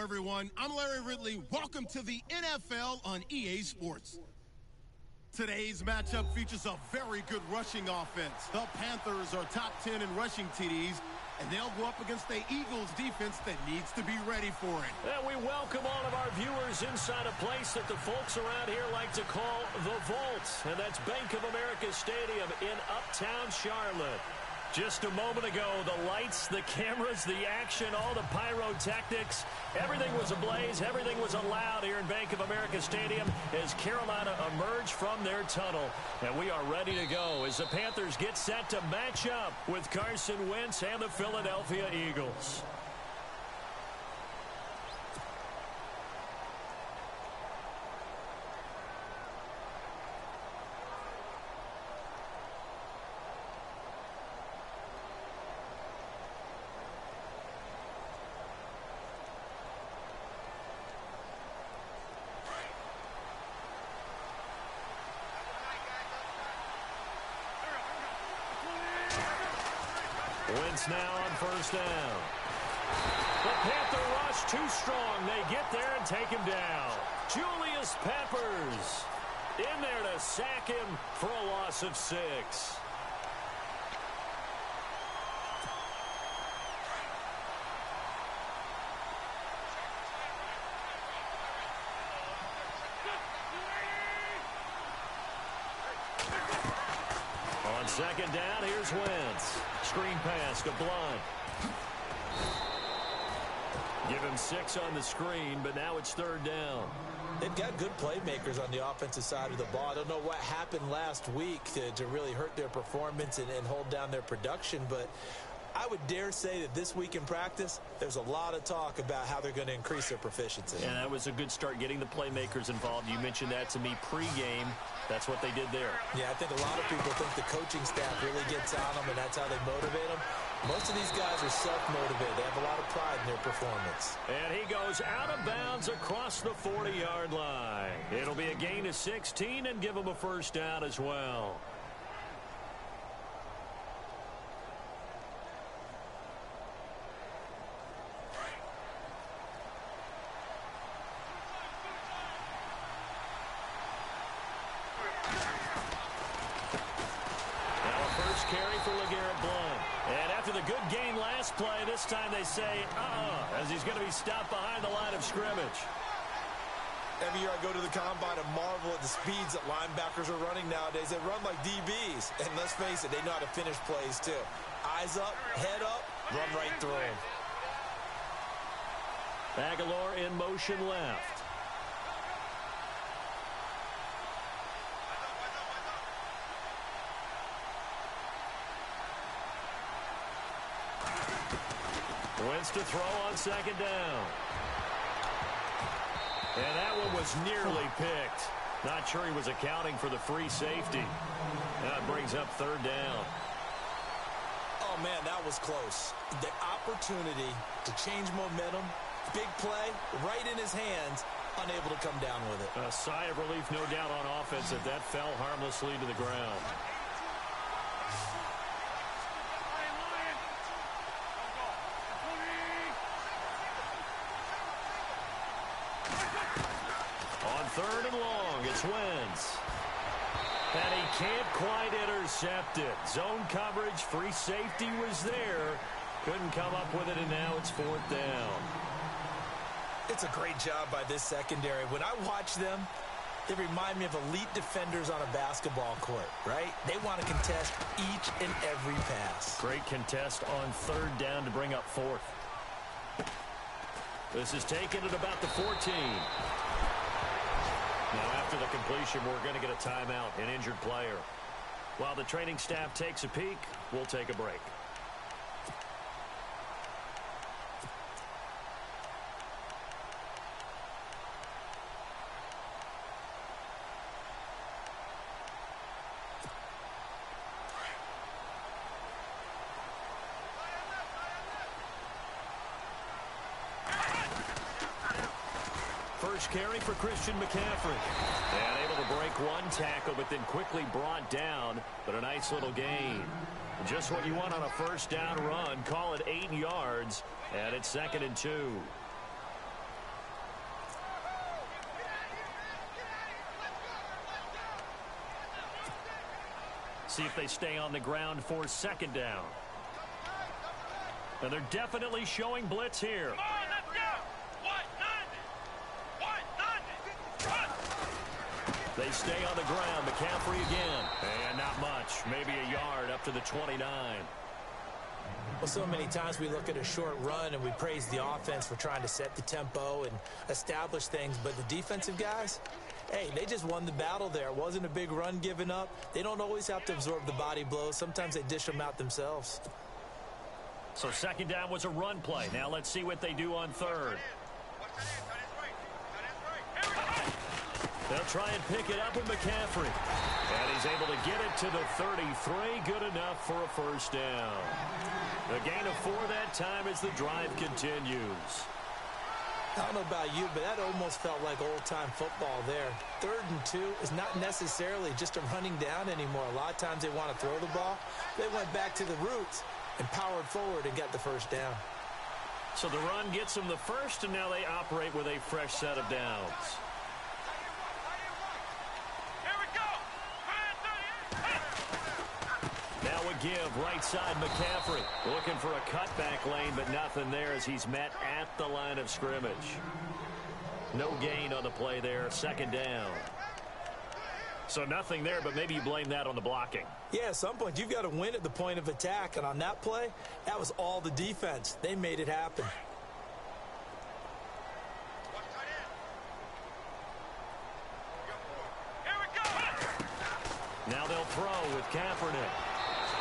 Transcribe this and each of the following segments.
everyone. I'm Larry Ridley. Welcome to the NFL on EA Sports. Today's matchup features a very good rushing offense. The Panthers are top 10 in rushing TDs, and they'll go up against the Eagles defense that needs to be ready for it. And we welcome all of our viewers inside a place that the folks around here like to call the Vault, and that's Bank of America Stadium in Uptown Charlotte. Just a moment ago, the lights, the cameras, the action, all the pyrotechnics, everything was ablaze, everything was allowed here in Bank of America Stadium as Carolina emerged from their tunnel. And we are ready to go as the Panthers get set to match up with Carson Wentz and the Philadelphia Eagles. Wentz now on first down. The Panther rush too strong. They get there and take him down. Julius Peppers in there to sack him for a loss of 6. On second down, here's Wentz. Screen pass to Blunt. Give him 6 on the screen, but now it's third down. They've got good playmakers on the offensive side of the ball. I don't know what happened last week to really hurt their performance and hold down their production, but I would dare say that this week in practice, there's a lot of talk about how they're going to increase their proficiency. And that was a good start, getting the playmakers involved. You mentioned that to me pregame. That's what they did there. Yeah, I think a lot of people think the coaching staff really gets on them, and that's how they motivate them. Most of these guys are self-motivated. They have a lot of pride in their performance. And he goes out of bounds across the 40-yard line. It'll be a gain of 16 and give them a first down as well. Carry for LeGarrette Blount. And after the good gain last play, this time they say, as he's going to be stopped behind the line of scrimmage. Every year I go to the combine and marvel at the speeds that linebackers are running nowadays. They run like DBs. And let's face it, they know how to finish plays too. Eyes up, head up, run right through them. Aguilar in motion left. Wentz to throw on second down. And that one was nearly picked. Not sure he was accounting for the free safety. That brings up third down. Oh, man, that was close. The opportunity to change momentum, big play, right in his hands, unable to come down with it. A sigh of relief, no doubt, on offense if that fell harmlessly to the ground. Third and long, it's Wentz. And he can't quite intercept it. Zone coverage, free safety was there. Couldn't come up with it, and now it's fourth down. It's a great job by this secondary. When I watch them, they remind me of elite defenders on a basketball court, right? They want to contest each and every pass. Great contest on third down to bring up fourth. This is taken at about the 14. Now, after the completion, we're going to get a timeout, an injured player. While the training staff takes a peek, we'll take a break. First carry for Christian McCaffrey. And able to break one tackle, but then quickly brought down. But a nice little gain. Just what you want on a first down run. Call it 8 yards. And it's 2nd and 2. See if they stay on the ground for second down. And they're definitely showing blitz here. Come on, let's go. They stay on the ground. McCaffrey again. And not much. Maybe a yard up to the 29. Well, so many times we look at a short run and we praise the offense for trying to set the tempo and establish things. But the defensive guys, hey, they just won the battle there. It wasn't a big run given up. They don't always have to absorb the body blows. Sometimes they dish them out themselves. So second down was a run play. Now let's see what they do on third. They'll try and pick it up with McCaffrey. And he's able to get it to the 33. Good enough for a first down. A gain of 4 that time as the drive continues. I don't know about you, but that almost felt like old-time football there. 3rd and 2 is not necessarily just a running down anymore. A lot of times they want to throw the ball. They went back to the roots and powered forward and got the first down. So the run gets them the first, and now they operate with a fresh set of downs. Now a give, right side McCaffrey. Looking for a cutback lane, but nothing there as he's met at the line of scrimmage. No gain on the play there, second down. So nothing there, but maybe you blame that on the blocking. Yeah, at some point you've got to win at the point of attack, and on that play, that was all the defense. They made it happen. Now they'll throw with Kaepernick.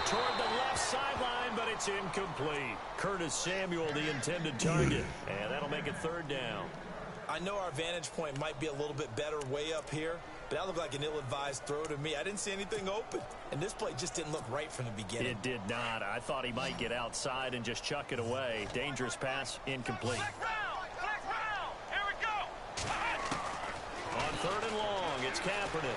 Toward the left sideline, but it's incomplete. Curtis Samuel, the intended target. And that'll make it third down. I know our vantage point might be a little bit better way up here, but that looked like an ill-advised throw to me. I didn't see anything open, and this play just didn't look right from the beginning. It did not. I thought he might get outside and just chuck it away. Dangerous pass, incomplete. Here we go. On third and long, it's Kaepernick.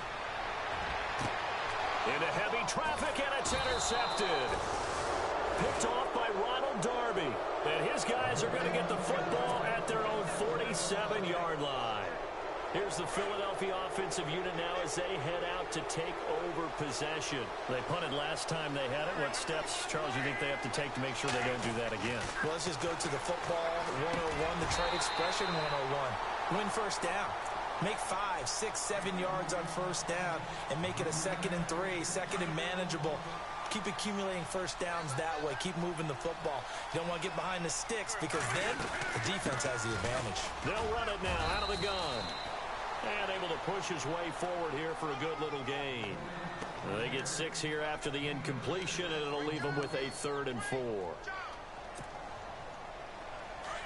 Into heavy traffic, and it's intercepted. Picked off by Ronald Darby. And his guys are going to get the football at their own 47-yard line. Here's the Philadelphia offensive unit now as they head out to take over possession. They punted last time they had it. What steps, Charles, you think they have to take to make sure they don't do that again? Well, let's just go to the football 101, the trade expression 101. Win first down. Make 5, 6, 7 yards on first down and make it a 2nd and 3, second and manageable. Keep accumulating first downs that way. Keep moving the football. You don't want to get behind the sticks because then the defense has the advantage. They'll run it now out of the gun. And able to push his way forward here for a good little gain. They get 6 here after the incompletion, and it'll leave them with a 3rd and 4.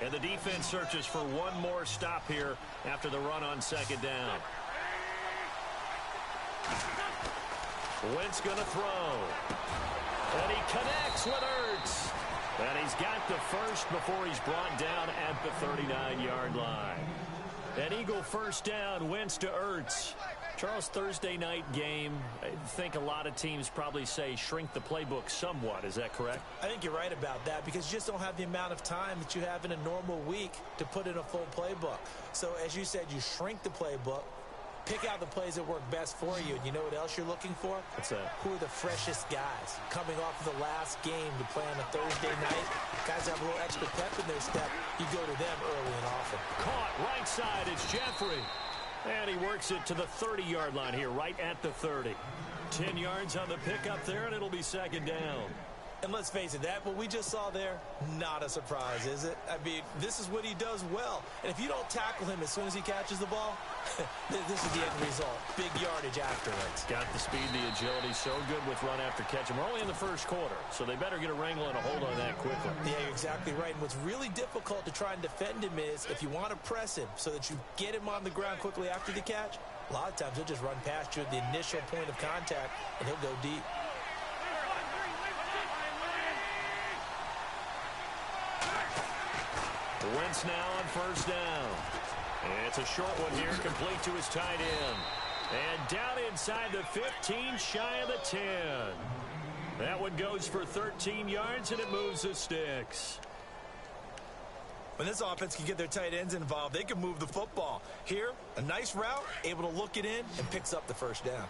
And the defense searches for one more stop here after the run on second down. Wentz going to throw. And he connects with Ertz. And he's got the first before he's brought down at the 39-yard line. An Eagle first down, Wentz to Ertz. Charles, Thursday night game, I think a lot of teams probably say shrink the playbook somewhat. Is that correct? I think you're right about that because you just don't have the amount of time that you have in a normal week to put in a full playbook. So, as you said, you shrink the playbook, pick out the plays that work best for you. And you know what else you're looking for? What's that? Who are the freshest guys coming off of the last game to play on a Thursday night? Guys have a little extra pep in their step. You go to them early and often. Caught right side. It's Jeffrey. And he works it to the 30-yard line here, right at the 30. 10 yards on the pickup there, and it'll be second down. And let's face it, that what we just saw there, not a surprise, is it? I mean, this is what he does well. And if you don't tackle him as soon as he catches the ball, this is the end result. Big yardage afterwards. Got the speed, the agility, so good with run after catch. And we're only in the first quarter, so they better get a wrangle and a hold on that quickly. Yeah, you're exactly right. And what's really difficult to try and defend him is if you want to press him so that you get him on the ground quickly after the catch, a lot of times he'll just run past you at the initial point of contact, and he'll go deep. Wentz now on first down. And it's a short one here, complete to his tight end. And down inside the 15, shy of the 10. That one goes for 13 yards, and it moves the sticks. When this offense can get their tight ends involved, they can move the football. Here, a nice route, able to look it in, and picks up the first down.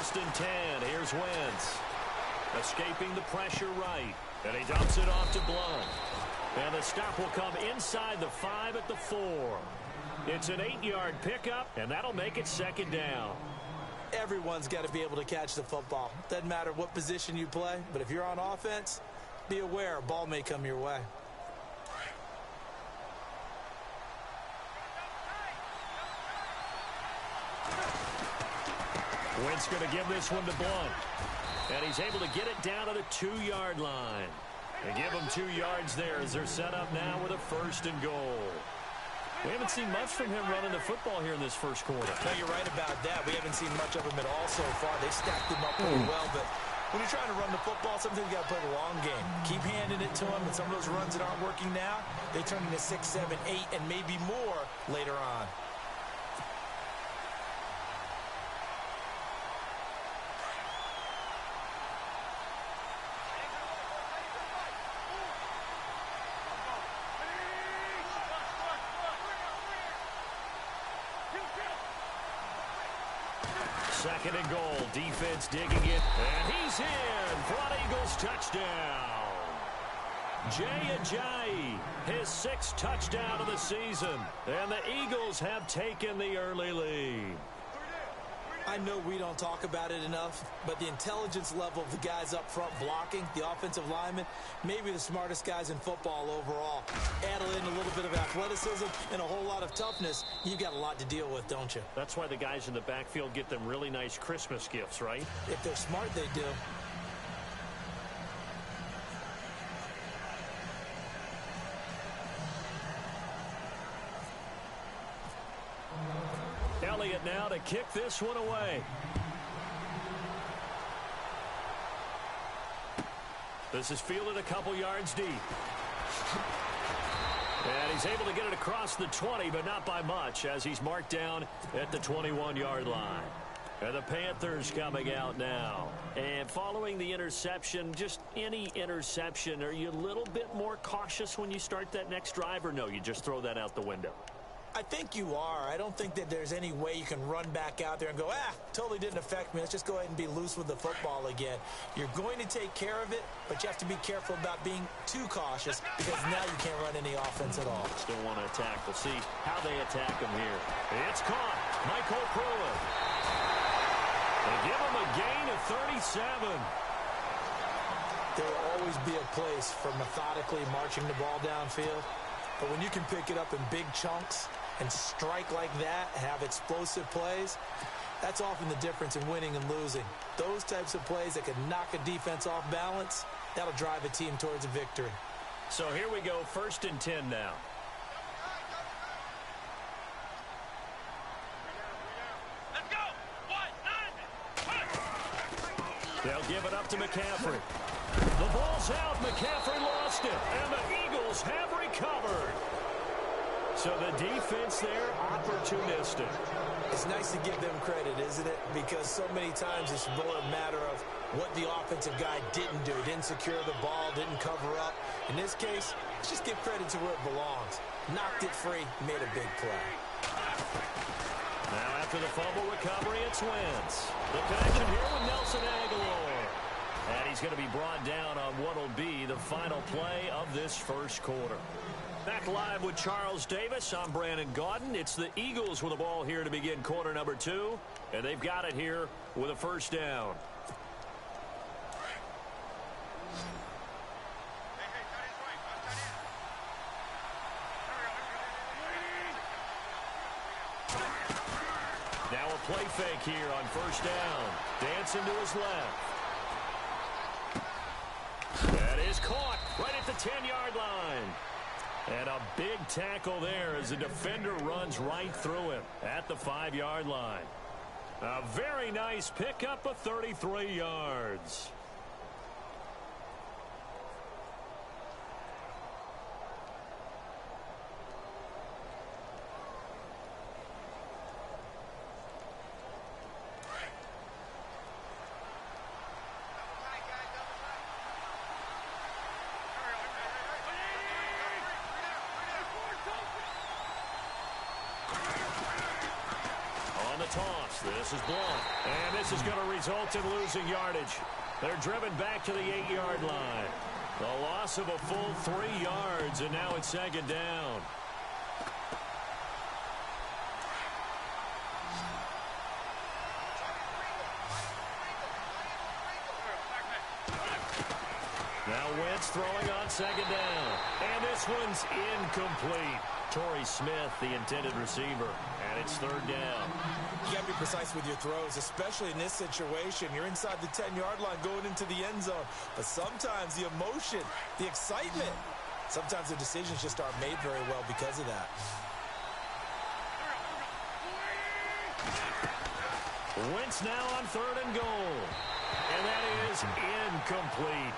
first and 10. Here's Wentz. Escaping the pressure right. And he dumps it off to Blunt. And the stop will come inside the 5 at the 4. It's an 8-yard pickup, and that'll make it second down. Everyone's got to be able to catch the football. Doesn't matter what position you play, but if you're on offense, be aware a ball may come your way. Wentz going to give this one to Blunt. And he's able to get it down to the 2-yard line. They give him 2 yards there as they're set up now with a first and goal. We haven't seen much from him running the football here in this first quarter. No, you're right about that. We haven't seen much of him at all so far. They stacked him up pretty well, but when you're trying to run the football, sometimes you got to play the long game. Keep handing it to him, and some of those runs that aren't working now, they turn into 6, 7, 8, and maybe more later on. Second and goal. Defense digging it. And he's in for an Eagles touchdown. Jay Ajayi, his 6th touchdown of the season. And the Eagles have taken the early lead. I know we don't talk about it enough, but the intelligence level of the guys up front blocking, the offensive linemen, maybe the smartest guys in football overall. Add in a little bit of athleticism and a whole lot of toughness, you've got a lot to deal with, don't you? That's why the guys in the backfield get them really nice Christmas gifts, right? If they're smart, they do. Elliott now to kick this one away. This is fielded a couple yards deep. And he's able to get it across the 20, but not by much, as he's marked down at the 21-yard line. And the Panthers coming out now. And following the interception, just any interception, are you a little bit more cautious when you start that next drive, or no, you just throw that out the window? I think you are. I don't think that there's any way you can run back out there and go, totally didn't affect me. Let's just go ahead and be loose with the football again. You're going to take care of it, but you have to be careful about being too cautious because now you can't run any offense at all. Still want to attack. We'll see how they attack him here. It's caught. Michael Pruitt. They give him a gain of 37. There will always be a place for methodically marching the ball downfield, but when you can pick it up in big chunks and strike like that, have explosive plays, that's often the difference in winning and losing. Those types of plays that can knock a defense off balance, that'll drive a team towards a victory. So here we go, 1st and 10 now. Let's go. 1, 9, They'll give it up to McCaffrey. The ball's out. McCaffrey lost it. And the Eagles have recovered. So the defense there, opportunistic. It's nice to give them credit, isn't it? Because so many times it's more a matter of what the offensive guy didn't do. Didn't secure the ball, didn't cover up. In this case, let's just give credit to where it belongs. Knocked it free, made a big play. Now after the fumble recovery, it's Wentz. The connection here with Nelson Aguilar. And he's going to be brought down on what will be the final play of this first quarter. Back live with Charles Davis. I'm Brandon Gaudin. It's the Eagles with the ball here to begin quarter number 2. And they've got it here with a first down. Now a play fake here on first down. Dancing to his left. That is caught right at the 10-yard line. And a big tackle there as the defender runs right through him at the 5-yard line. A very nice pickup of 33 yards. the toss. This is blocked. And this is going to result in losing yardage. They're driven back to the 8-yard line. The loss of a full 3 yards, and now it's second down. Now Wentz throwing on second down. And this one's incomplete. Torrey Smith, the intended receiver. And it's third down. You got to be precise with your throws, especially in this situation. You're inside the 10-yard line going into the end zone. But sometimes the emotion, the excitement, sometimes the decisions just aren't made very well because of that. Wentz now on third and goal. And that is incomplete.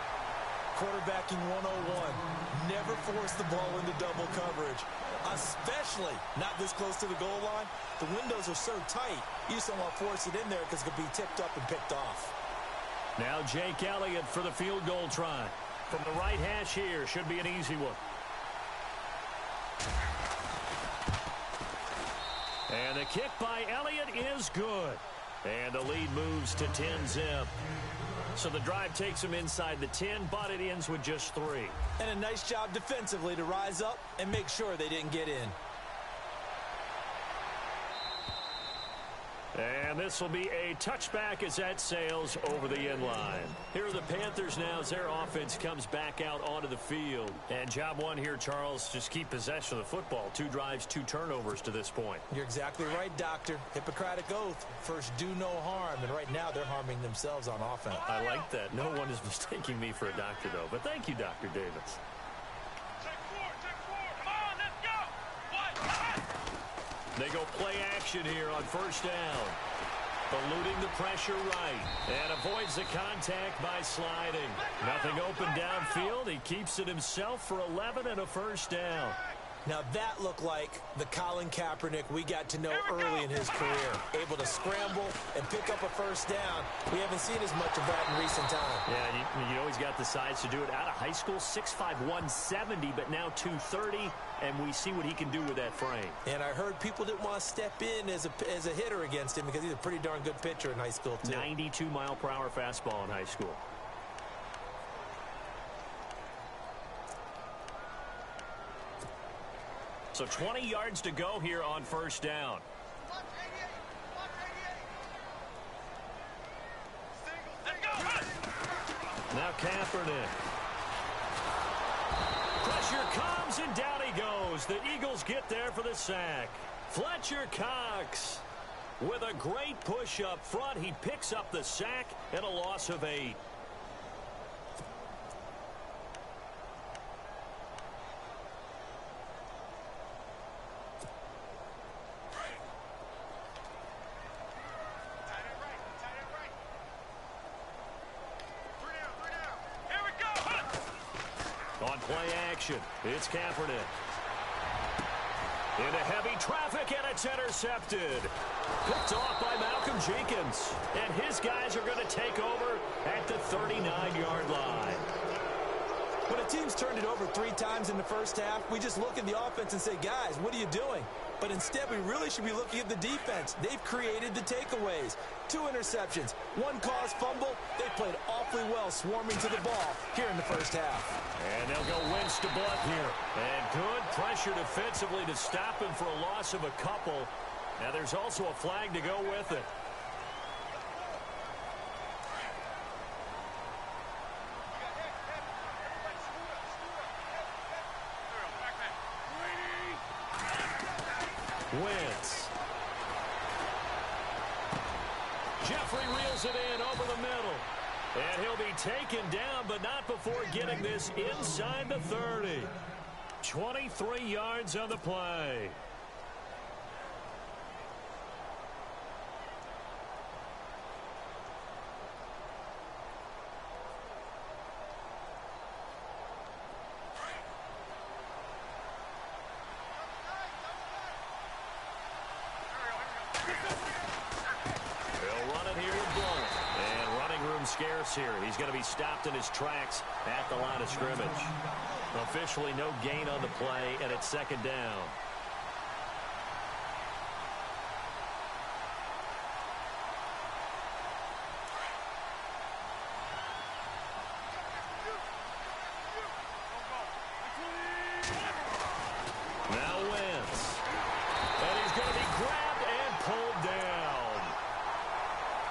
Quarterbacking 101. Never force the ball into double coverage, especially not this close to the goal line. The windows are so tight, you just don't want to force it in there because it could be tipped up and picked off. Now Jake Elliott for the field goal try. From the right hash here, should be an easy one. And the kick by Elliott is good. And the lead moves to 10-zip. So the drive takes him inside the 10, but it ends with just 3. And a nice job defensively to rise up and make sure they didn't get in. And this will be a touchback as that sails over the end line. Here are the Panthers now as their offense comes back out onto the field. And job one here, Charles, just keep possession of the football. 2 drives, 2 turnovers to this point. You're exactly right, Doctor. Hippocratic oath. First, do no harm. And right now, they're harming themselves on offense. I like that. No one is mistaking me for a doctor, though. But thank you, Dr. Davis. They go play action here on first down. Eluding the pressure right. And avoids the contact by sliding. Nothing open downfield. He keeps it himself for 11 and a first down. Now that looked like the Colin Kaepernick we got to know early in his career. Able to scramble and pick up a first down. We haven't seen as much of that in recent time. Yeah, you know he's got the size to do it. Out of high school, 6'5", 170, but now 230, and we see what he can do with that frame. And I heard people didn't want to step in as a hitter against him because he's a pretty darn good pitcher in high school, too. 92-mile-per-hour fastball in high school. So 20 yards to go here on first down. Now Kaepernick. Pressure comes, and down he goes. The Eagles get there for the sack. Fletcher Cox with a great push up front. He picks up the sack and a loss of 8. On play action, it's Kaepernick. Into heavy traffic, and it's intercepted. Picked off by Malcolm Jenkins. And his guys are going to take over at the 39-yard line. When a team's turned it over 3 times in the first half, we just look at the offense and say, guys, what are you doing? But instead, we really should be looking at the defense. They've created the takeaways. 2 interceptions, 1 caused fumble. They played awfully well swarming to the ball here in the first half. And they'll go Wentz to Blunt here. And good pressure defensively to stop him for a loss of a couple. Now there's also a flag to go with it. Wentz. Jeffrey reels it in over the middle. And he'll be taken down, but not before getting this inside the 30. 23 yards on the play. Scarce here. He's going to be stopped in his tracks at the line of scrimmage. Officially no gain on the play, and it's second down.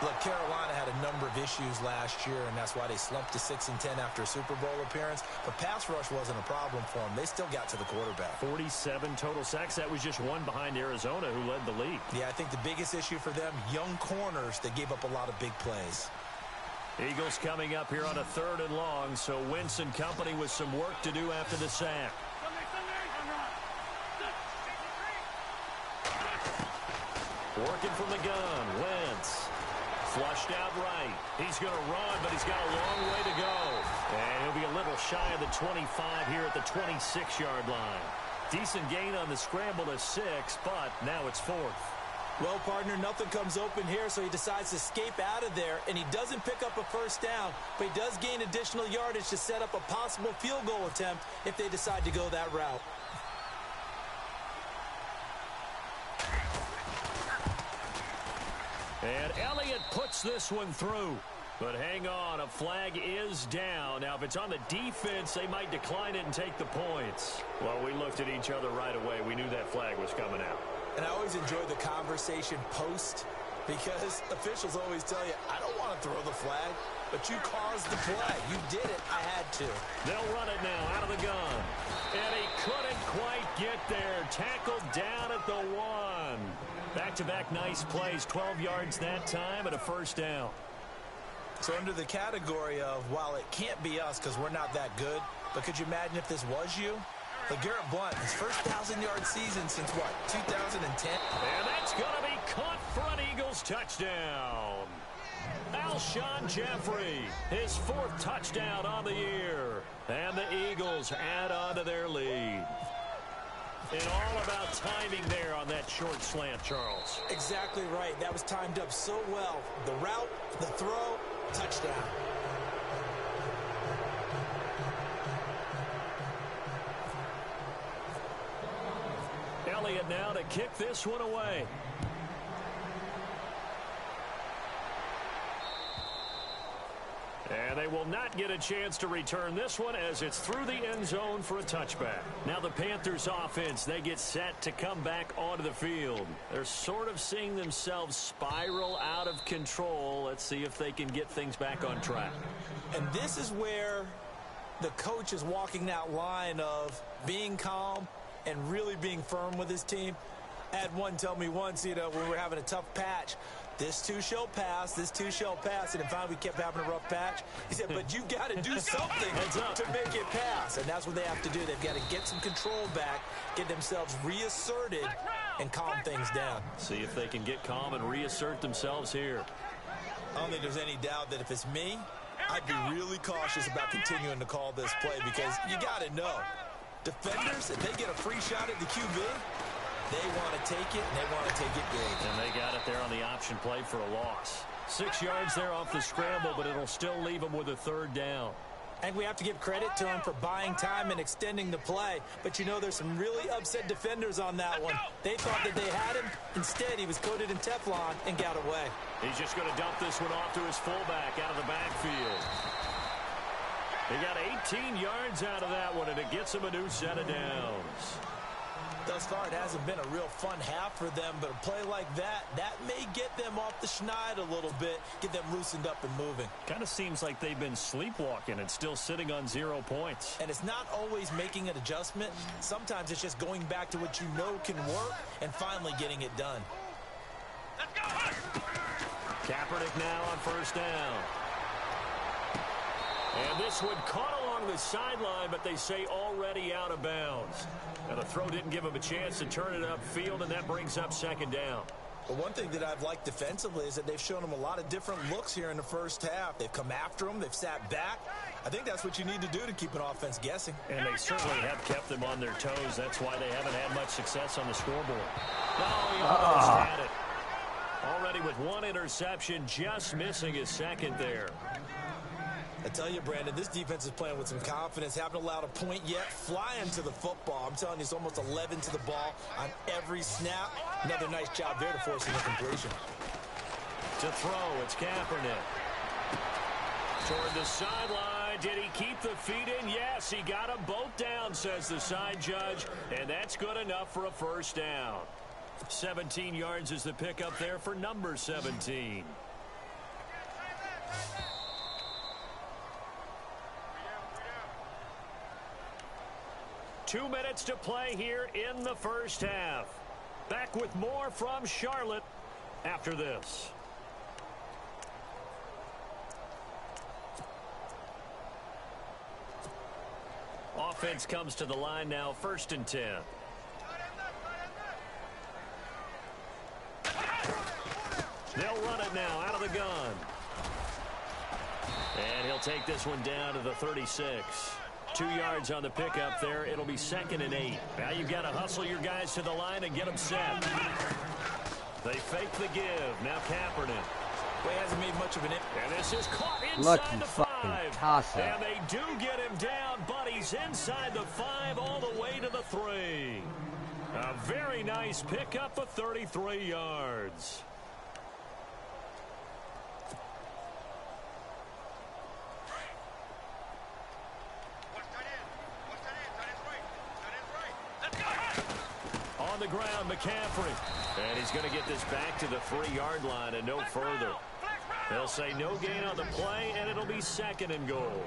Look, Carolina had a number of issues last year, and that's why they slumped to 6-10 after a Super Bowl appearance. But pass rush wasn't a problem for them. They still got to the quarterback. 47 total sacks. That was just one behind Arizona, who led the league. Yeah, I think the biggest issue for them, young corners that gave up a lot of big plays. Eagles coming up here on a 3rd and long, so Wentz and company with some work to do after the sack. Working from the gun, Wentz. Flushed out right. He's going to run, but he's got a long way to go. And he'll be a little shy of the 25 here at the 26-yard line. Decent gain on the scramble to 6, but now it's 4th. Well, partner, nothing comes open here, so he decides to escape out of there, and he doesn't pick up a first down, but he does gain additional yardage to set up a possible field goal attempt if they decide to go that route. And Elliott puts this one through. But hang on, a flag is down. Now, if it's on the defense, they might decline it and take the points. Well, we looked at each other right away. We knew that flag was coming out. And I always enjoy the conversation post because officials always tell you, I don't want to throw the flag, but you caused the play. You did it. I had to. They'll run it now out of the gun. And he couldn't quite get there. Tackled down at the 1. Back-to-back nice plays. 12 yards that time and a first down. So under the category of, while it can't be us because we're not that good, but could you imagine if this was you? LeGarrette Blount, his first 1,000-yard season since, what, 2010? And that's going to be caught for an Eagles touchdown. Alshon Jeffrey, his 4th touchdown on the year. And the Eagles add on to their lead. And all about timing there on that short slant, Charles. Exactly right. That was timed up so well. The route, the throw, touchdown. Elliott now to kick this one away. And they will not get a chance to return this one as it's through the end zone for a touchback. Now the Panthers offense, they get set to come back onto the field. They're sort of seeing themselves spiral out of control. Let's see if they can get things back on track. And this is where the coach is walking that line of being calm and really being firm with his team. I had one tell me once, when we were having a tough patch, this too shall pass, this too shall pass. And then finally we kept having a rough patch. He said, but you've got to do something to make it pass. And that's what they have to do. They've got to get some control back, get themselves reasserted, and calm things down. See if they can get calm and reassert themselves here. I don't think there's any doubt that if it's me, I'd be really cautious about continuing to call this play because you got to know, defenders, if they get a free shot at the QB, they want to take it, and they want to take it big. And they got it there on the option play for a loss. 6 yards there off the scramble, but it'll still leave them with a 3rd down. And we have to give credit to him for buying time and extending the play. But, there's some really upset defenders on that one. They thought that they had him. Instead, he was coated in Teflon and got away. He's just going to dump this one off to his fullback out of the backfield. He got 18 yards out of that one, and it gets him a new set of downs. Thus far, it hasn't been a real fun half for them, but a play like that may get them off the schneid a little bit, get them loosened up and moving. Kind of seems like they've been sleepwalking and still sitting on 0 points. And it's not always making an adjustment. Sometimes it's just going back to what you know can work and finally getting it done. Let's go! Kaepernick now on 1st down. And this one caught along the sideline, but they say already out of bounds. And the throw didn't give him a chance to turn it upfield, and that brings up 2nd down. But one thing that I've liked defensively is that they've shown him a lot of different looks here in the first half. They've come after him. They've sat back. I think that's what you need to do to keep an offense guessing. And they certainly have kept them on their toes. That's why they haven't had much success on the scoreboard. No, he almost had it. Already with 1 interception, just missing his 2nd there. I tell you, Brandon, this defense is playing with some confidence. Haven't allowed a point yet. Flying to the football. I'm telling you, it's almost 11 to the ball on every snap. Another nice job there to force an incompletion. To throw, it's Kaepernick. Toward the sideline. Did he keep the feet in? Yes, he got them both down, says the side judge. And that's good enough for a 1st down. 17 yards is the pickup there for number 17. Two minutes to play here in the first half. Back with more from Charlotte after this. Offense comes to the line now, 1st and 10. They'll run it now out of the gun. And he'll take this one down to the 36. 2 yards on the pickup there. It'll be 2nd and 8. Now you've got to hustle your guys to the line and get them set. They fake the give. Now Kaepernick. Well, he hasn't made much of an impact. And this is caught inside Lucky the fucking 5. tosser. And they do get him down, but he's inside the 5 all the way to the 3. A very nice pickup of 33 yards. On the ground, McCaffrey. And he's going to get this back to the 3-yard line and no further. They'll say no gain on the play, and it'll be 2nd and goal.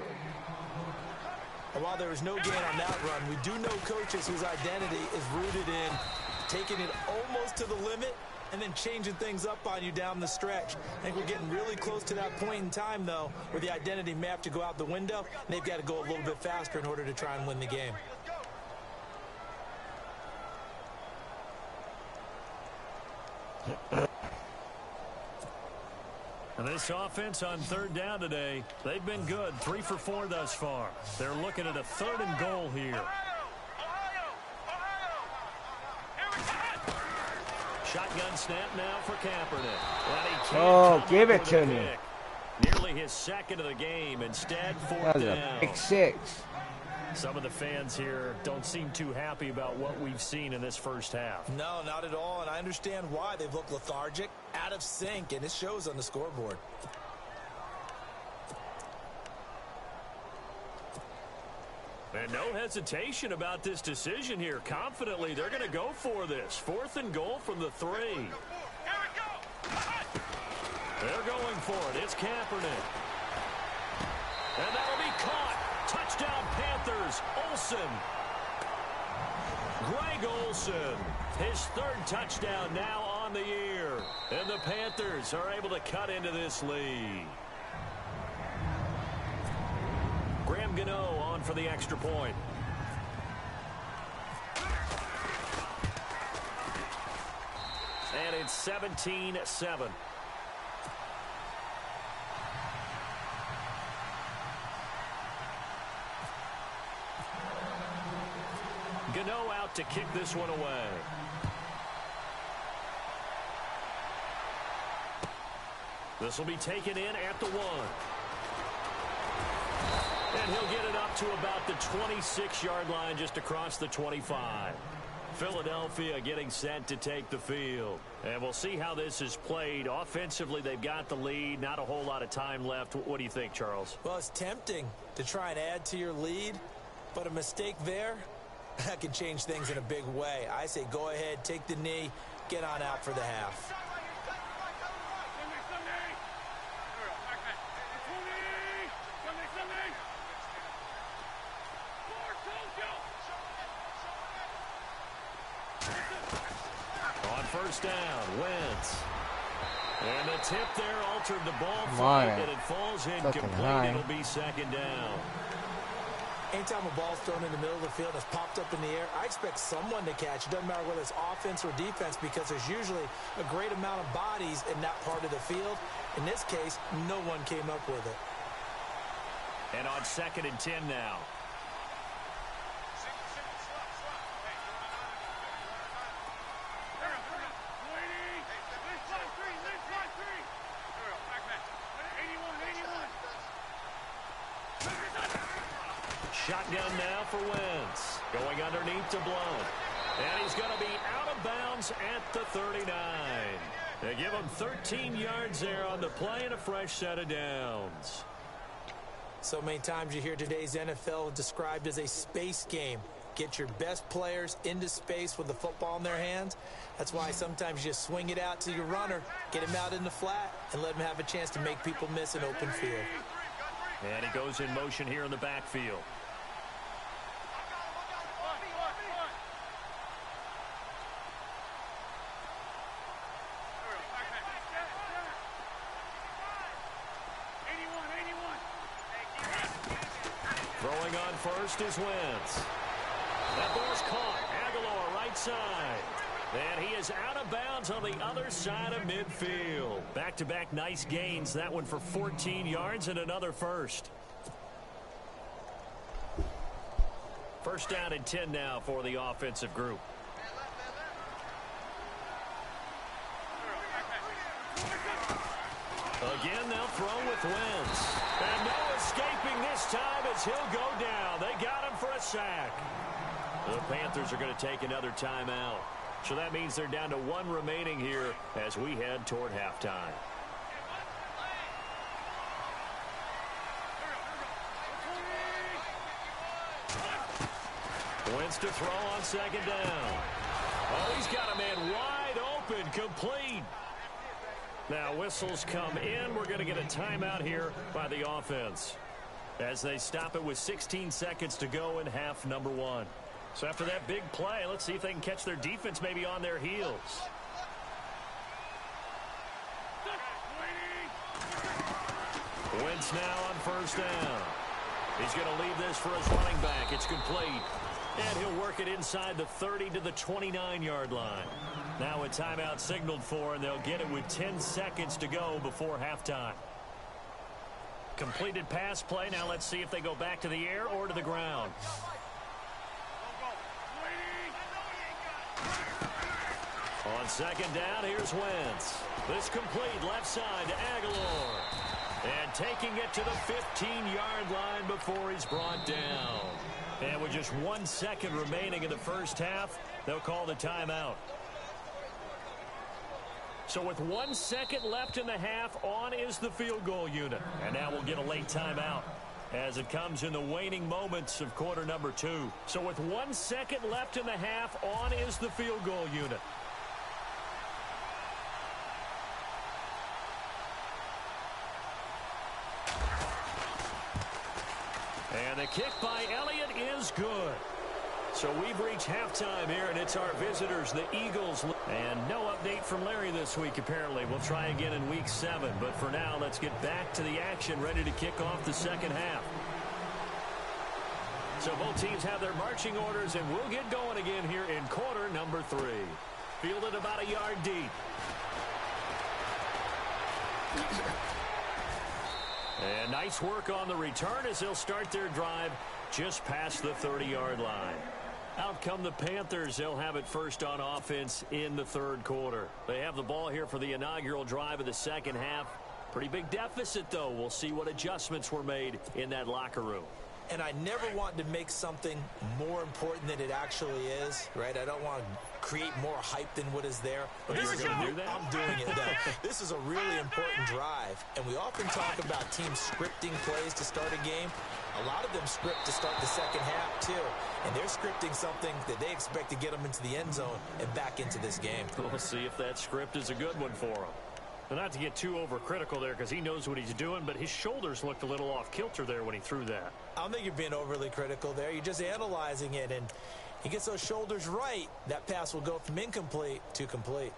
And while there was no gain on that run, we do know coaches whose identity is rooted in taking it almost to the limit and then changing things up on you down the stretch. I think we're getting really close to that point in time, though, where the identity may have to go out the window, and they've got to go a little bit faster in order to try and win the game. And this offense on 3rd down today, they've been good. 3 for 4 thus far. They're looking at a 3rd and goal here. Shotgun snap now for Kaepernick. Oh, give it to me. Nearly his 2nd of the game. Instead, 4th That was a down. pick 6. Some of the fans here don't seem too happy about what we've seen in this first half. No, not at all, and I understand why. They've looked lethargic, out of sync, and it shows on the scoreboard. And no hesitation about this decision here. Confidently, they're going to go for this. 4th and goal from the 3. They're going for it. It's Kaepernick. And that'll be caught. Touchdown Panthers. Olsen. Greg Olsen. His 3rd touchdown now on the year. And the Panthers are able to cut into this lead. Graham Gano on for the extra point. And it's 17-7. Gano out to kick this one away. This will be taken in at the 1. And he'll get it up to about the 26-yard line just across the 25. Philadelphia getting set to take the field. And we'll see how this is played. Offensively, they've got the lead. Not a whole lot of time left. What do you think, Charles? Well, it's tempting to try and add to your lead, but a mistake there, that can change things in a big way. I say go ahead, take the knee, get on out for the half. On 1st down, Wentz. And the tip there altered the ball flight, and it falls incomplete. It'll be 2nd down. Anytime a ball's thrown in the middle of the field, it's popped up in the air, I expect someone to catch. It doesn't matter whether it's offense or defense, because there's usually a great amount of bodies in that part of the field. In this case, no one came up with it. And on 2nd and 10 now. Shotgun now for Wentz. Going underneath to Blount. And he's going to be out of bounds at the 39. They give him 13 yards there on the play and a fresh set of downs. So many times you hear today's NFL described as a space game. Get your best players into space with the football in their hands. That's why sometimes you just swing it out to your runner, get him out in the flat, and let him have a chance to make people miss an open field. And he goes in motion here in the backfield. Throwing on first is Wentz. That ball's caught. Aguilar right side. And he is out of bounds on the other side of midfield. Back-to-back nice gains. That one for 14 yards and another first. First down and 10 now for the offensive group. Again, they'll throw with Wentz. And no escaping this time as he'll go down. They got him for a sack. The Panthers are going to take another timeout. So that means they're down to one remaining here as we head toward halftime. Wentz to throw on second down. Oh, he's got a man wide open, complete. Now whistles come in. We're going to get a timeout here by the offense as they stop it with 16 seconds to go in half number one. So after that big play, let's see if they can catch their defense maybe on their heels. Wentz now on first down. He's going to leave this for his running back. It's complete. And he'll work it inside the 30 to the 29-yard line. Now a timeout signaled for, and they'll get it with 10 seconds to go before halftime. Completed pass play. Now let's see if they go back to the air or to the ground. On second down, here's Wentz. This complete left side to Aguilar. And taking it to the 15-yard line before he's brought down. And with just 1 second remaining in the first half, they'll call the timeout. So with 1 second left in the half, on is the field goal unit. And now we'll get a late timeout as it comes in the waning moments of quarter number 2. So with 1 second left in the half, on is the field goal unit. And the kick by Elliott is good. So we've reached halftime here, and it's our visitors, the Eagles. And no update from Larry this week, apparently. We'll try again in week 7. But for now, let's get back to the action, ready to kick off the second half. So both teams have their marching orders, and we'll get going again here in quarter number 3. Fielded about a yard deep. And nice work on the return as they'll start their drive just past the 30-yard line. Out come the Panthers. They'll have it first on offense in the third quarter. They have the ball here for the inaugural drive of the second half. Pretty big deficit, though. We'll see what adjustments were made in that locker room. And I never want to make something more important than it actually is, right? I don't want to create more hype than what is there. But this is I'm doing it, though. This is a really important drive. And we often talk about teams scripting plays to start a game. A lot of them script to start the second half, too. And they're scripting something that they expect to get them into the end zone and back into this game. We'll see if that script is a good one for them. Well, not to get too overcritical there because he knows what he's doing, but his shoulders looked a little off kilter there when he threw that. I don't think you're being overly critical there. You're just analyzing it, and he gets those shoulders right. That pass will go from incomplete to complete.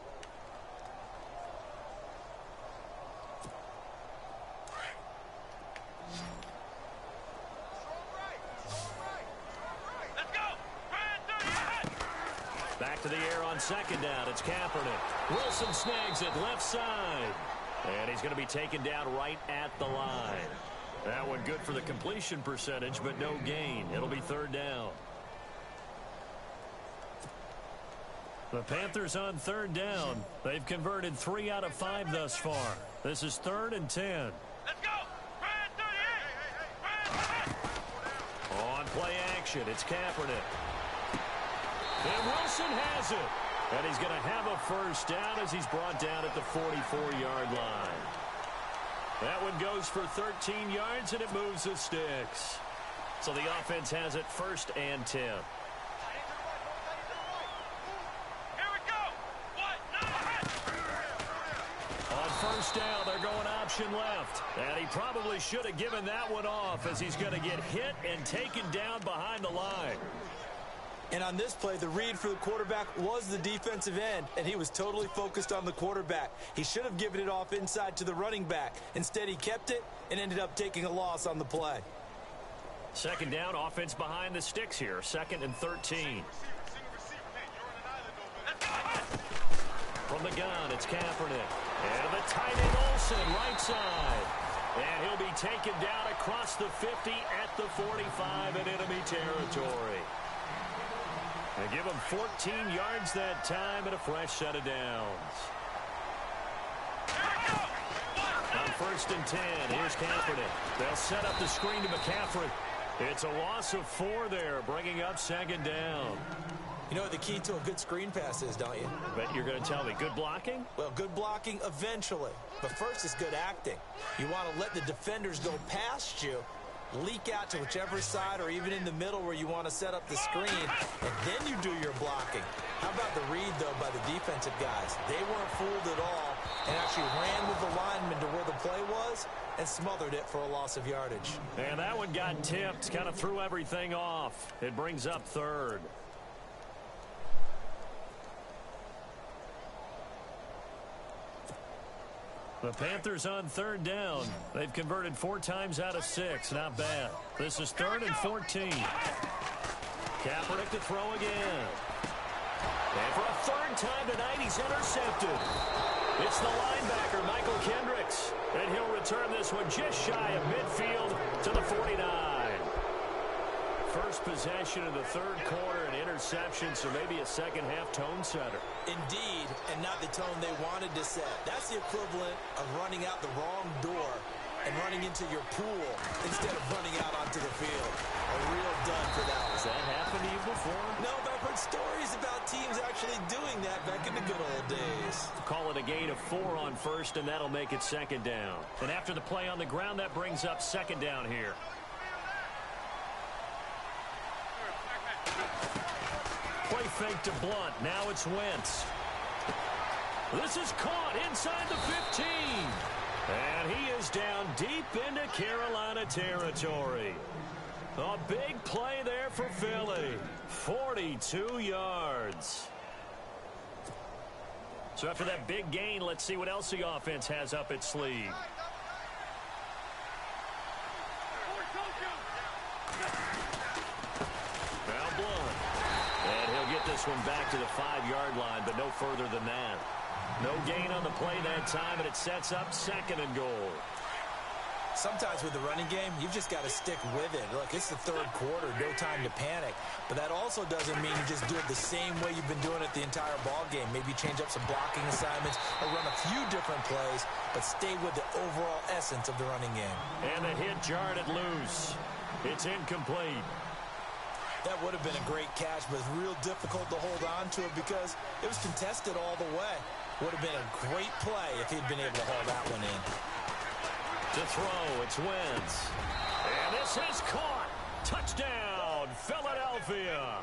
Back to the air on second down. It's Kaepernick. Wilson snags it left side. And he's going to be taken down right at the line. That one good for the completion percentage, but no gain. It'll be third down. The Panthers on third down. They've converted 3 out of 5 thus far. This is 3rd and 10. Let's go! On play action, it's Kaepernick. And Wilson has it. And he's going to have a first down as he's brought down at the 44-yard line. That one goes for 13 yards, and it moves the sticks. So the offense has it 1st and 10. first down. They're going option left. And he probably should have given that one off as he's going to get hit and taken down behind the line. And on this play, the read for the quarterback was the defensive end, and he was totally focused on the quarterback. He should have given it off inside to the running back. Instead, he kept it and ended up taking a loss on the play. Second down, offense behind the sticks here. 2nd and 13. From the gun, it's Kaepernick. And the tight end Olsen, right side. And he'll be taken down across the 50 at the 45 in enemy territory. They give him 14 yards that time and a fresh set of downs. On 1st and 10, here's Kaepernick. They'll set up the screen to McCaffrey. It's a loss of 4 there, bringing up 2nd down. You know what the key to a good screen pass is, don't you? But you're going to tell me, good blocking? Well, good blocking eventually. But first is good acting. You want to let the defenders go past you, leak out to whichever side or even in the middle where you want to set up the screen, and then you do your blocking. How about the read, though, by the defensive guys? They weren't fooled at all and actually ran with the lineman to where the play was and smothered it for a loss of yardage. And that one got tipped, kind of threw everything off. It brings up 3rd. The Panthers on 3rd down. They've converted 4 times out of 6. Not bad. This is 3rd and 14. Kaepernick to throw again. And for a 3rd time tonight, he's intercepted. It's the linebacker, Michael Kendricks. And he'll return this one just shy of midfield to the 49. First possession of the 3rd quarter, an interception, so maybe a second-half tone setter. Indeed, and not the tone they wanted to set. That's the equivalent of running out the wrong door and running into your pool instead of running out onto the field. A real dud for that one. Has that happened to you before? No, but I've heard stories about teams actually doing that back in the good old days. Call it a gain of 4 on 1st, and that'll make it 2nd down. And after the play on the ground, that brings up 2nd down here. Play fake to Blunt. Now it's Wentz. This is caught inside the 15. And he is down deep into Carolina territory. A big play there for Philly. 42 yards. So after that big gain, let's see what else the offense has up its sleeve. Now Blunt. And he'll get this one back to the 5-yard line, but no further than that. No gain on the play that time, and it sets up 2nd and goal. Sometimes with the running game, you've just got to stick with it. Look, it's the 3rd quarter, no time to panic. But that also doesn't mean you just do it the same way you've been doing it the entire ball game. Maybe change up some blocking assignments or run a few different plays, but stay with the overall essence of the running game. And the hit jarred it loose. It's incomplete. That would have been a great catch, but it's real difficult to hold on to it because it was contested all the way. Would have been a great play if he'd been able to hold that one in. To throw, it's Wentz. And this is caught. Touchdown, Philadelphia.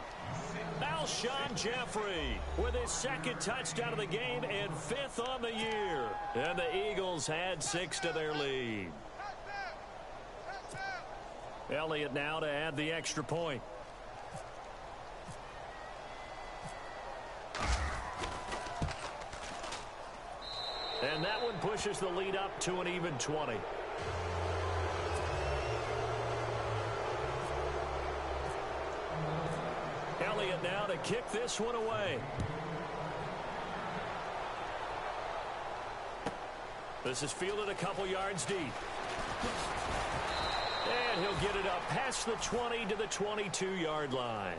Alshon Jeffrey with his 2nd touchdown of the game and 5th on the year. And the Eagles had 6 to their lead. Elliott now to add the extra point. And that one pushes the lead up to an even 20. Elliott now to kick this one away. This is fielded a couple yards deep. And he'll get it up past the 20 to the 22-yard line.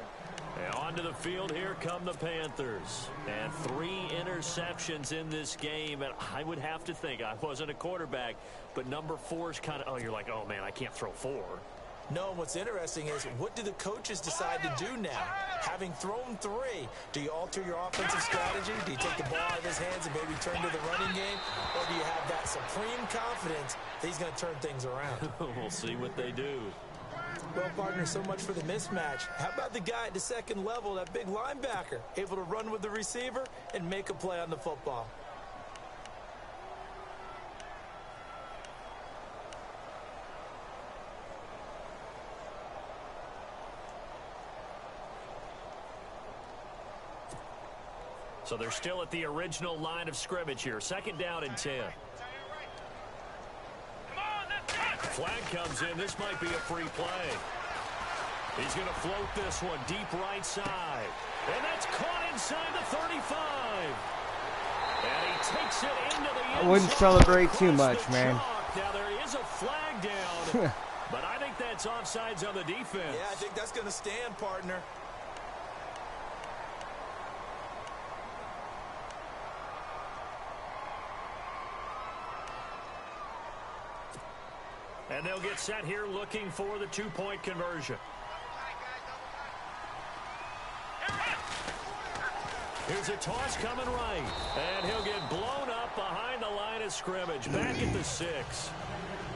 And onto the field, here come the Panthers. And 3 interceptions in this game. And I would have to think, I wasn't a quarterback, but number 4 is kind of, oh, you're like, oh, man, I can't throw 4. No, what's interesting is, what do the coaches decide to do now? Having thrown 3, do you alter your offensive strategy? Do you take the ball out of his hands and maybe turn to the running game? Or do you have that supreme confidence that he's going to turn things around? We'll see what they do. Well, partner, so much for the mismatch. How about the guy at the 2nd level, that big linebacker, able to run with the receiver and make a play on the football? So they're still at the original line of scrimmage here. 2nd down and 10. Flag comes in. This might be a free play. He's going to float this one deep right side. And that's caught inside the 35. And he takes it into the end zone. I wouldn't celebrate too much, man. Now there is a flag down. But I think that's offsides on the defense. Yeah, I think that's going to stand, partner. And they'll get set here looking for the 2-point conversion. Here's a toss coming right. And he'll get blown up behind the line of scrimmage. Back at the 6.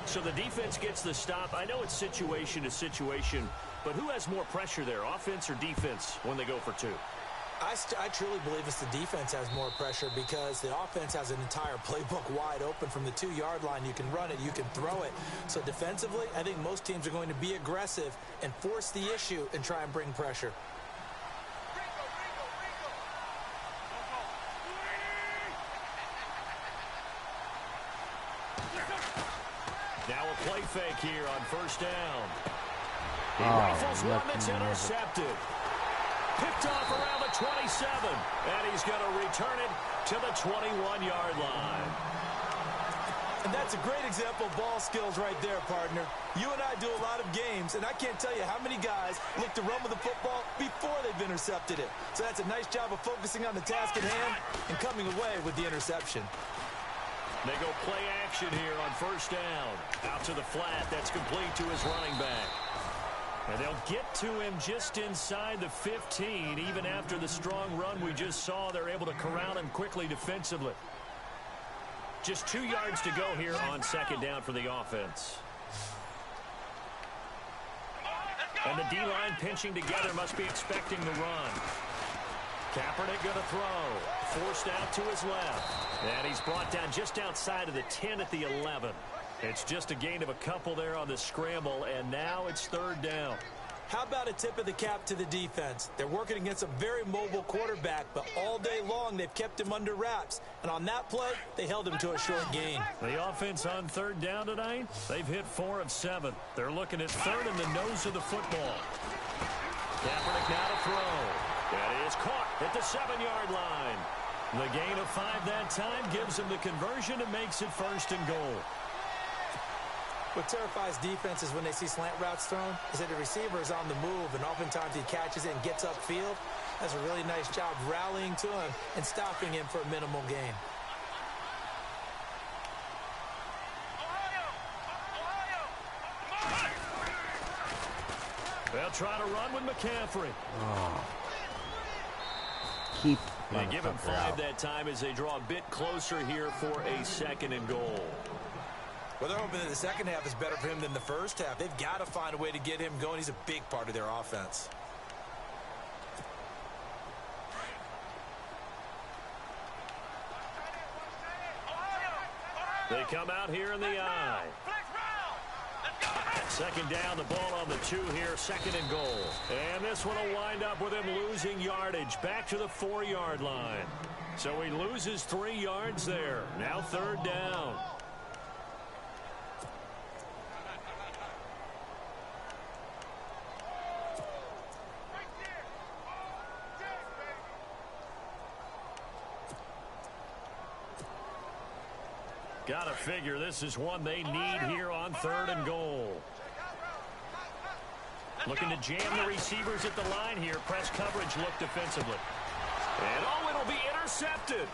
So the defense gets the stop. I know it's situation to situation, but who has more pressure there, offense or defense, when they go for 2? I truly believe it's the defense has more pressure because the offense has an entire playbook wide open from the 2-yard line. You can run it, you can throw it. So defensively, I think most teams are going to be aggressive and force the issue and try and bring pressure. Now a play fake here on 1st down. He rifles one that's intercepted. Picked off around the 27, and he's going to return it to the 21-yard line. And that's a great example of ball skills right there, partner. You and I do a lot of games, and I can't tell you how many guys look to run with the football before they've intercepted it. So that's a nice job of focusing on the task at hand and coming away with the interception. They go play action here on 1st down. Out to the flat. That's complete to his running back. And they'll get to him just inside the 15. Even after the strong run we just saw, they're able to corral him quickly defensively. Just 2 yards to go here on 2nd down for the offense. And the D-line pinching together, must be expecting the run. Kaepernick going to throw. Forced out to his left. And he's brought down just outside of the 10 at the 11. It's just a gain of a couple there on the scramble, and now it's 3rd down. How about a tip of the cap to the defense? They're working against a very mobile quarterback, but all day long they've kept him under wraps. And on that play, they held him to a short gain. The offense on 3rd down tonight, they've hit 4 of 7. They're looking at 3rd in the nose of the football. Kaepernick now to throw. That is caught at the 7-yard line. The gain of 5 that time gives him the conversion and makes it 1st and goal. What terrifies defenses when they see slant routes thrown is that the receiver is on the move, and oftentimes he catches it and gets upfield. Does a really nice job rallying to him and stopping him for a minimal gain. They'll try to run with McCaffrey. Oh. Keep They give him 5 that time as they draw a bit closer here for a 2nd and goal. Well, they're hoping that the second half is better for him than the first half. They've got to find a way to get him going. He's a big part of their offense. They come out here in the eye. 2nd down, the ball on the 2 here, 2nd and goal. And this one will wind up with him losing yardage back to the 4-yard line. So he loses 3 yards there. Now 3rd down. Gotta figure this is one they need here on 3rd and goal. Looking to jam the receivers at the line here. Press coverage look defensively. And oh, it'll be intercepted.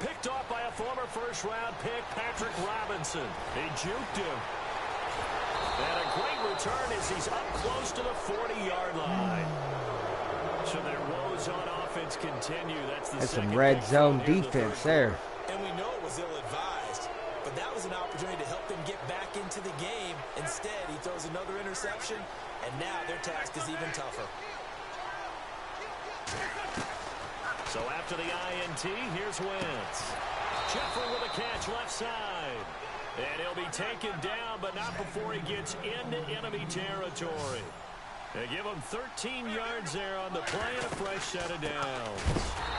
Picked off by a former 1st-round pick, Patrick Robinson. He juked him. And a great return as he's up close to the 40-yard line. So their woes on offense continue. That's some red zone defense there. And we know it was ill-advised. But that was an opportunity to help them get back into the game. Instead, he throws another interception, and now their task is even tougher. So after the INT, here's Wentz. Jeffrey with a catch left side. And he'll be taken down, but not before he gets into enemy territory. They give them 13 yards there on the play and a fresh set of downs.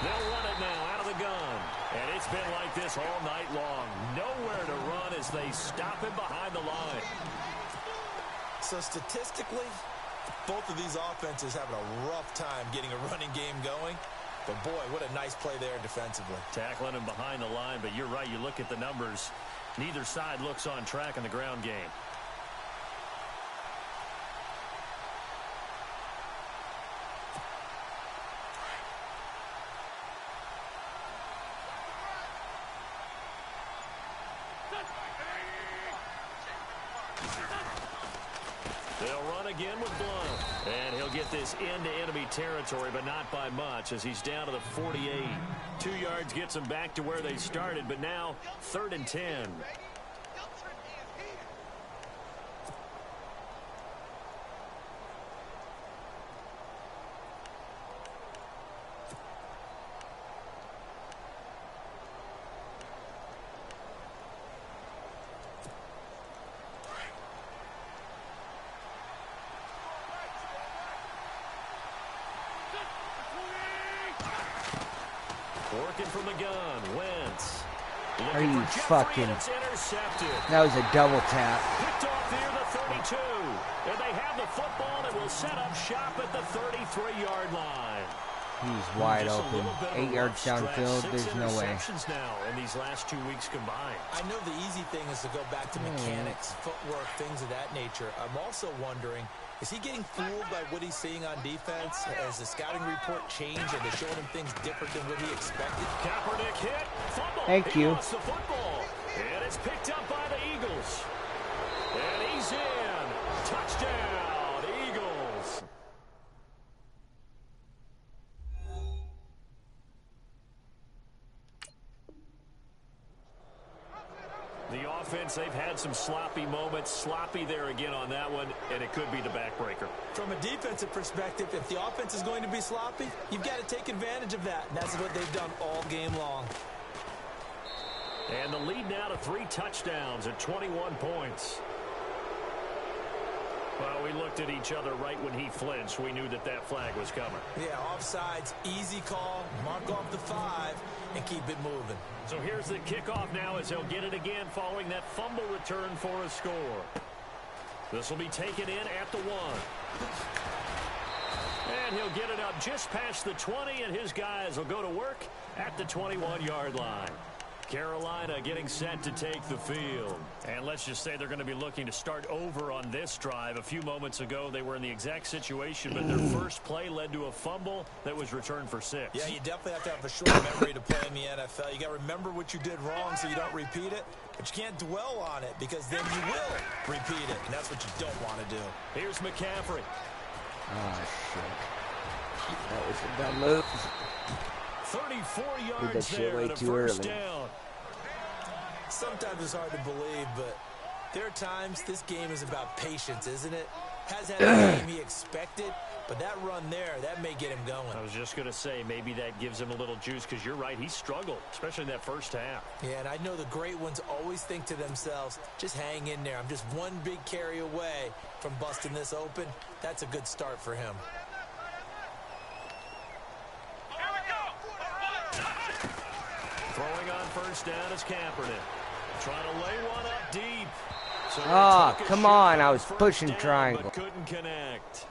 They'll run it now out of the gun. And it's been like this all night long. Nowhere to run as they stop him behind the line. So statistically, both of these offenses having a rough time getting a running game going. But, boy, what a nice play there defensively. Tackling him behind the line, but you're right. You look at the numbers. Neither side looks on track in the ground game. They'll run again with Blount. And he'll get this into enemy territory, but not by much as he's down to the 48. 2 yards gets them back to where they started, but now 3rd and 10. Working from the gun, Wentz. Are you fucking... That was a double tap. Picked off near the 32. And they have the football that will set up shop at the 33-yard line. He's wide open. 8 yards downfield. There's no way. Now in these last 2 weeks combined. I know the easy thing is to go back to mechanics, footwork, things of that nature. I'm also wondering, is he getting fooled by what he's seeing on defense? Has the scouting report changed and they're showing him things different than what he expected? Kaepernick hit. Fumble. Thank you. He lost the football. And it's picked up by the Eagles. And he's in. Touchdown, Eagles. The offense, they've had some sloppy moments. Sloppy there again on that one, and it could be the backbreaker. From a defensive perspective, if the offense is going to be sloppy, you've got to take advantage of that, and that's what they've done all game long. And the lead now to 3 touchdowns at 21 points. Well, we looked at each other right when he flinched. We knew that that flag was coming. Yeah, offsides, easy call, mark off the 5, and keep it moving. So here's the kickoff now as he'll get it again following that fumble return for a score. This will be taken in at the 1. And he'll get it up just past the 20, and his guys will go to work at the 21-yard line. Carolina getting set to take the field. And let's just say they're going to be looking to start over on this drive. A few moments ago, they were in the exact situation, but their first play led to a fumble that was returned for 6. Yeah, you definitely have to have a short memory to play in the NFL. You got to remember what you did wrong so you don't repeat it, but you can't dwell on it because then you will repeat it, and that's what you don't want to do. Here's McCaffrey. Oh, shit. That was a dumb move. 34 Did yards that shit there way and a too first early. down. Sometimes it's hard to believe, but there are times this game is about patience, isn't it? Has had the game he expected, but that run there, that may get him going. I was just going to say, maybe that gives him a little juice because you're right, he struggled, especially in that first half. Yeah, and I know the great ones always think to themselves, just hang in there. I'm just one big carry away from busting this open. That's a good start for him. Throwing on first down is Kaepernick. Trying to lay one up deep. So come on. I was pushing down, triangle. but couldn't connect.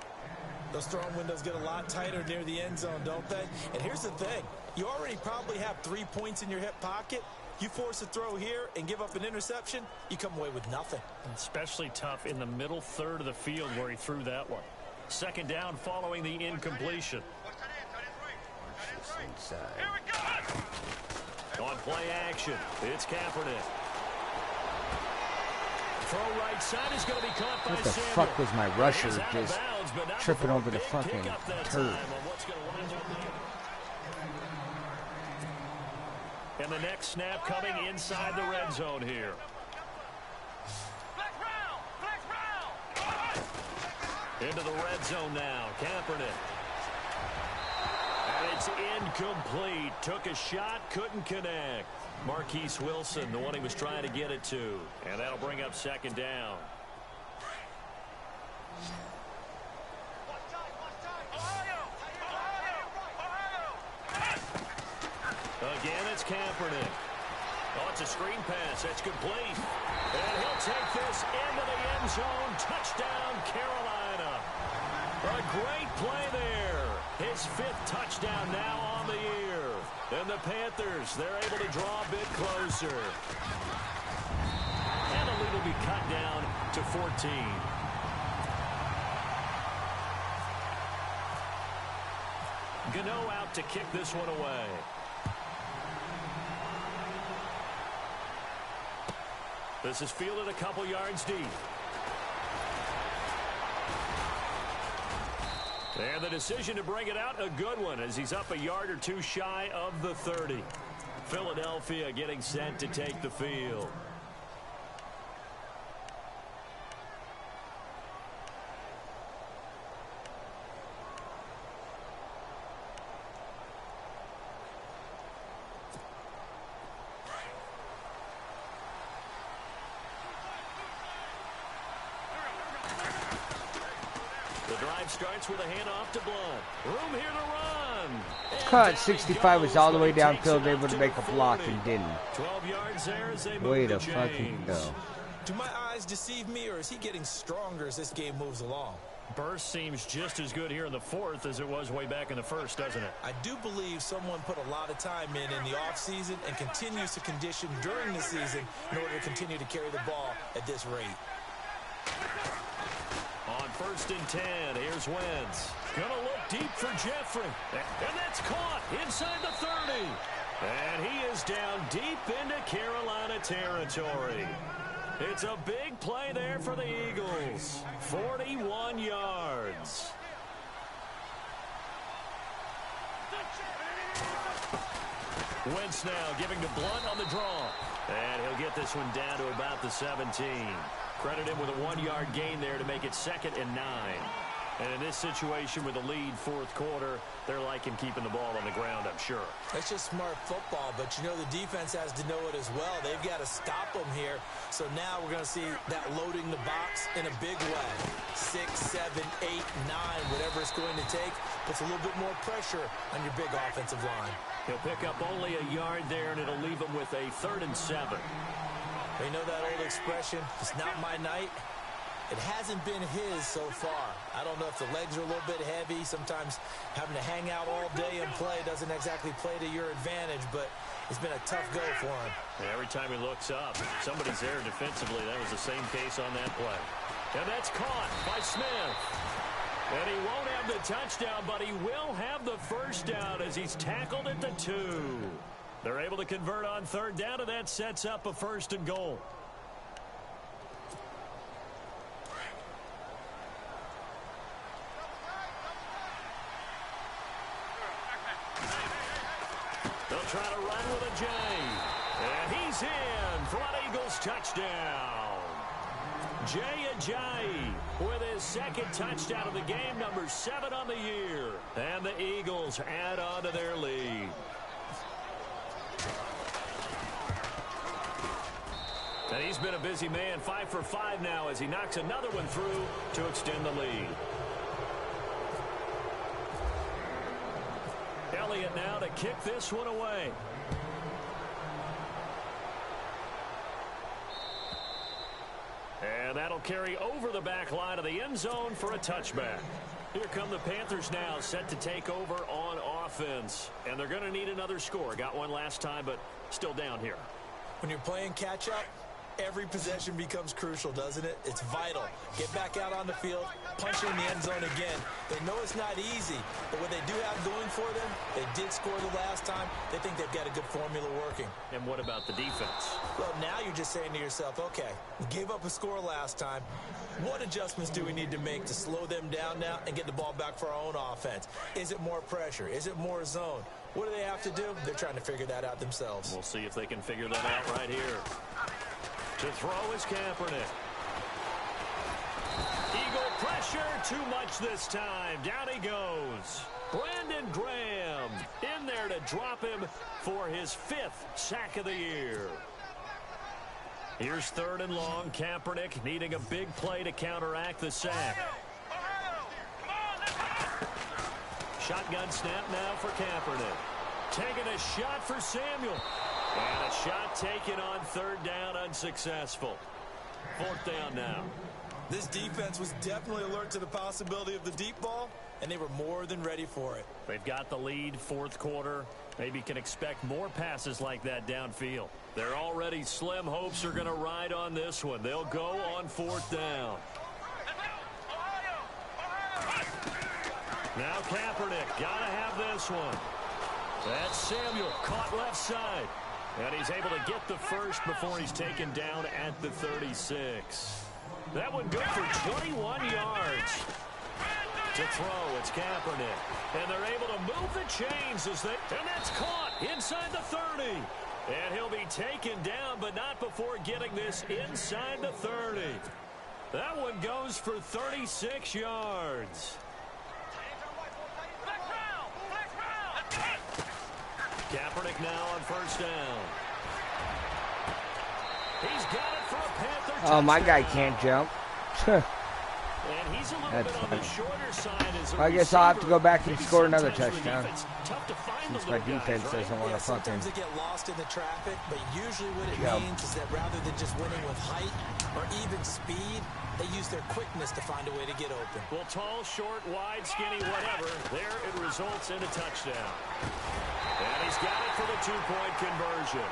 Those throwing windows get a lot tighter near the end zone, don't they? And here's the thing. You already probably have 3 points in your hip pocket. You force a throw here and give up an interception, you come away with nothing. Especially tough in the middle third of the field where he threw that one. Second down following the incompletion. On play action, it's Kaepernick. Throw right side is going to be caught by What the Samuel. fuck was my rusher He's out of just bounds, but not tripping before over the big fucking pickup that turf? time on what's going to wind up being. And the next snap coming inside the red zone here. Into the red zone now, Kaepernick. And it's incomplete. Took a shot, couldn't connect. Marquise Wilson, the one he was trying to get it to. And that'll bring up second down. Again, it's Kaepernick. Oh, it's a screen pass. That's complete. And he'll take this into the end zone. Touchdown, Carolina. A great play there. His 5th touchdown now on the year. And the Panthers, they're able to draw a bit closer. And the lead will be cut down to 14. Gano out to kick this one away. This is fielded a couple yards deep. And the decision to bring it out, a good one, as he's up a yard or two shy of the 30. Philadelphia getting set to take the field. Starts with a handoff to Blunt. Room here to run. Cut 65 was all the way downfield, able to make a block and didn't. 12 yards there as they move Way to to fucking go. Do my eyes deceive me, or is he getting stronger as this game moves along? Burst seems just as good here in the 4th as it was way back in the 1st, doesn't it? I do believe someone put a lot of time in the offseason and continues to condition during the season in order to continue to carry the ball at this rate. On 1st and 10, here's Wentz. Gonna look deep for Jeffrey. And that's caught inside the 30. And he is down deep into Carolina territory. It's a big play there for the Eagles. 41 yards. Wentz now giving to Blunt on the draw. And he'll get this one down to about the 17. Credit him with a 1-yard gain there to make it 2nd and 9. And in this situation with a lead 4th quarter, they're liking keeping the ball on the ground, I'm sure. That's just smart football, but you know the defense has to know it as well. They've got to stop them here. So now we're going to see that loading the box in a big way. 6, 7, 8, 9, whatever it's going to take, puts a little bit more pressure on your big offensive line. He'll pick up only a yard there, and it'll leave him with a 3rd and 7. You know that old expression, it's not my night? It hasn't been his so far. I don't know if the legs are a little bit heavy. Sometimes having to hang out all day and play doesn't exactly play to your advantage, but it's been a tough go for him. Every time he looks up, somebody's there defensively. That was the same case on that play. And that's caught by Smith. And he won't have the touchdown, but he will have the first down as he's tackled at the 2. They're able to convert on 3rd down, and that sets up a 1st and goal. They'll try to run with a J. And he's in for an Eagles touchdown. Jay Ajayi with his 2nd touchdown of the game, number 7 on the year. And the Eagles add on to their lead. And he's been a busy man, 5 for 5 now as he knocks another one through to extend the lead. Elliott now to kick this one away. And that'll carry over the back line of the end zone for a touchback. Here come the Panthers now, set to take over on offense. And they're going to need another score. Got one last time, but still down here. When you're playing catch-up, every possession becomes crucial, doesn't it? It's vital. Get back out on the field, punch in the end zone again. They know it's not easy, but what they do have going for them, they did score the last time. They think they've got a good formula working. And what about the defense? Well, now you're just saying to yourself, okay, we gave up a score last time. What adjustments do we need to make to slow them down now and get the ball back for our own offense? Is it more pressure? Is it more zone? What do they have to do? They're trying to figure that out themselves. We'll see if they can figure that out right here. To throw is Kaepernick. Eagle pressure, too much this time. Down he goes. Brandon Graham in there to drop him for his 5th sack of the year. Here's 3rd and long. Kaepernick needing a big play to counteract the sack. Shotgun snap now for Kaepernick. Taking a shot for Samuel. And a shot taken on third down, unsuccessful. Fourth down now. This defense was definitely alert to the possibility of the deep ball, and they were more than ready for it. They've got the lead, fourth quarter. Maybe can expect more passes like that downfield. Their already slim hopes are going to ride on this one. They'll go on fourth down. Now Kaepernick, got to have this one. That's Samuel, caught left side. And he's able to get the first before he's taken down at the 36. That one good for 21 yards. To throw, it's Kaepernick. And they're able to move the chains as they... And that's caught inside the 30. And he'll be taken down, but not before getting this inside the 30. That one goes for 36 yards. Kaepernick now on first down. He's got it for a Panther touchdown. Oh, my guy can't jump. And he's a little bit on the shorter side as a I guess I'll have to go back and receiver. score another Sometimes for touchdown. defense, tough to find Since the my little defense guys, right? doesn't want to fucking... Sometimes they get lost in the traffic, but usually what it means is that rather than just winning with height or even speed, they use their quickness to find a way to get open. Well, tall, short, wide, skinny, whatever. There it results in a touchdown. And he's got it for the two-point conversion.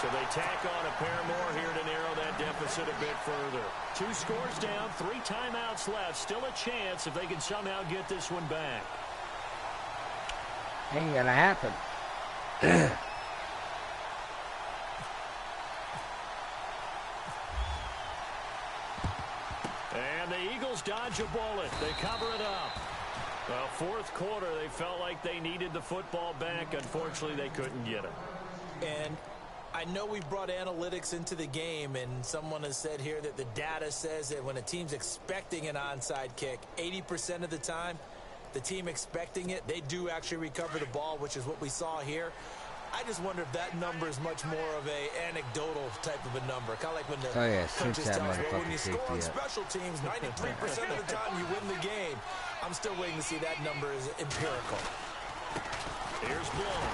So they tack on a pair more here to narrow that deficit a bit further. 2 scores down, 3 timeouts left. Still a chance if they can somehow get this one back. Ain't gonna happen. And the Eagles dodge a bullet. They cover it up. Well, fourth quarter, they felt like they needed the football back. Unfortunately, they couldn't get it. And I know we brought analytics into the game, and someone has said here that the data says that when a team's expecting an onside kick, 80% of the time, the team expecting it, they do actually recover the ball, which is what we saw here. I just wonder if that number is much more of a anecdotal type of a number. Kind of like when the coaches tell us, well, when you score on special teams, 93% of the time you win the game. I'm still waiting to see that number is empirical. Here's Bloom.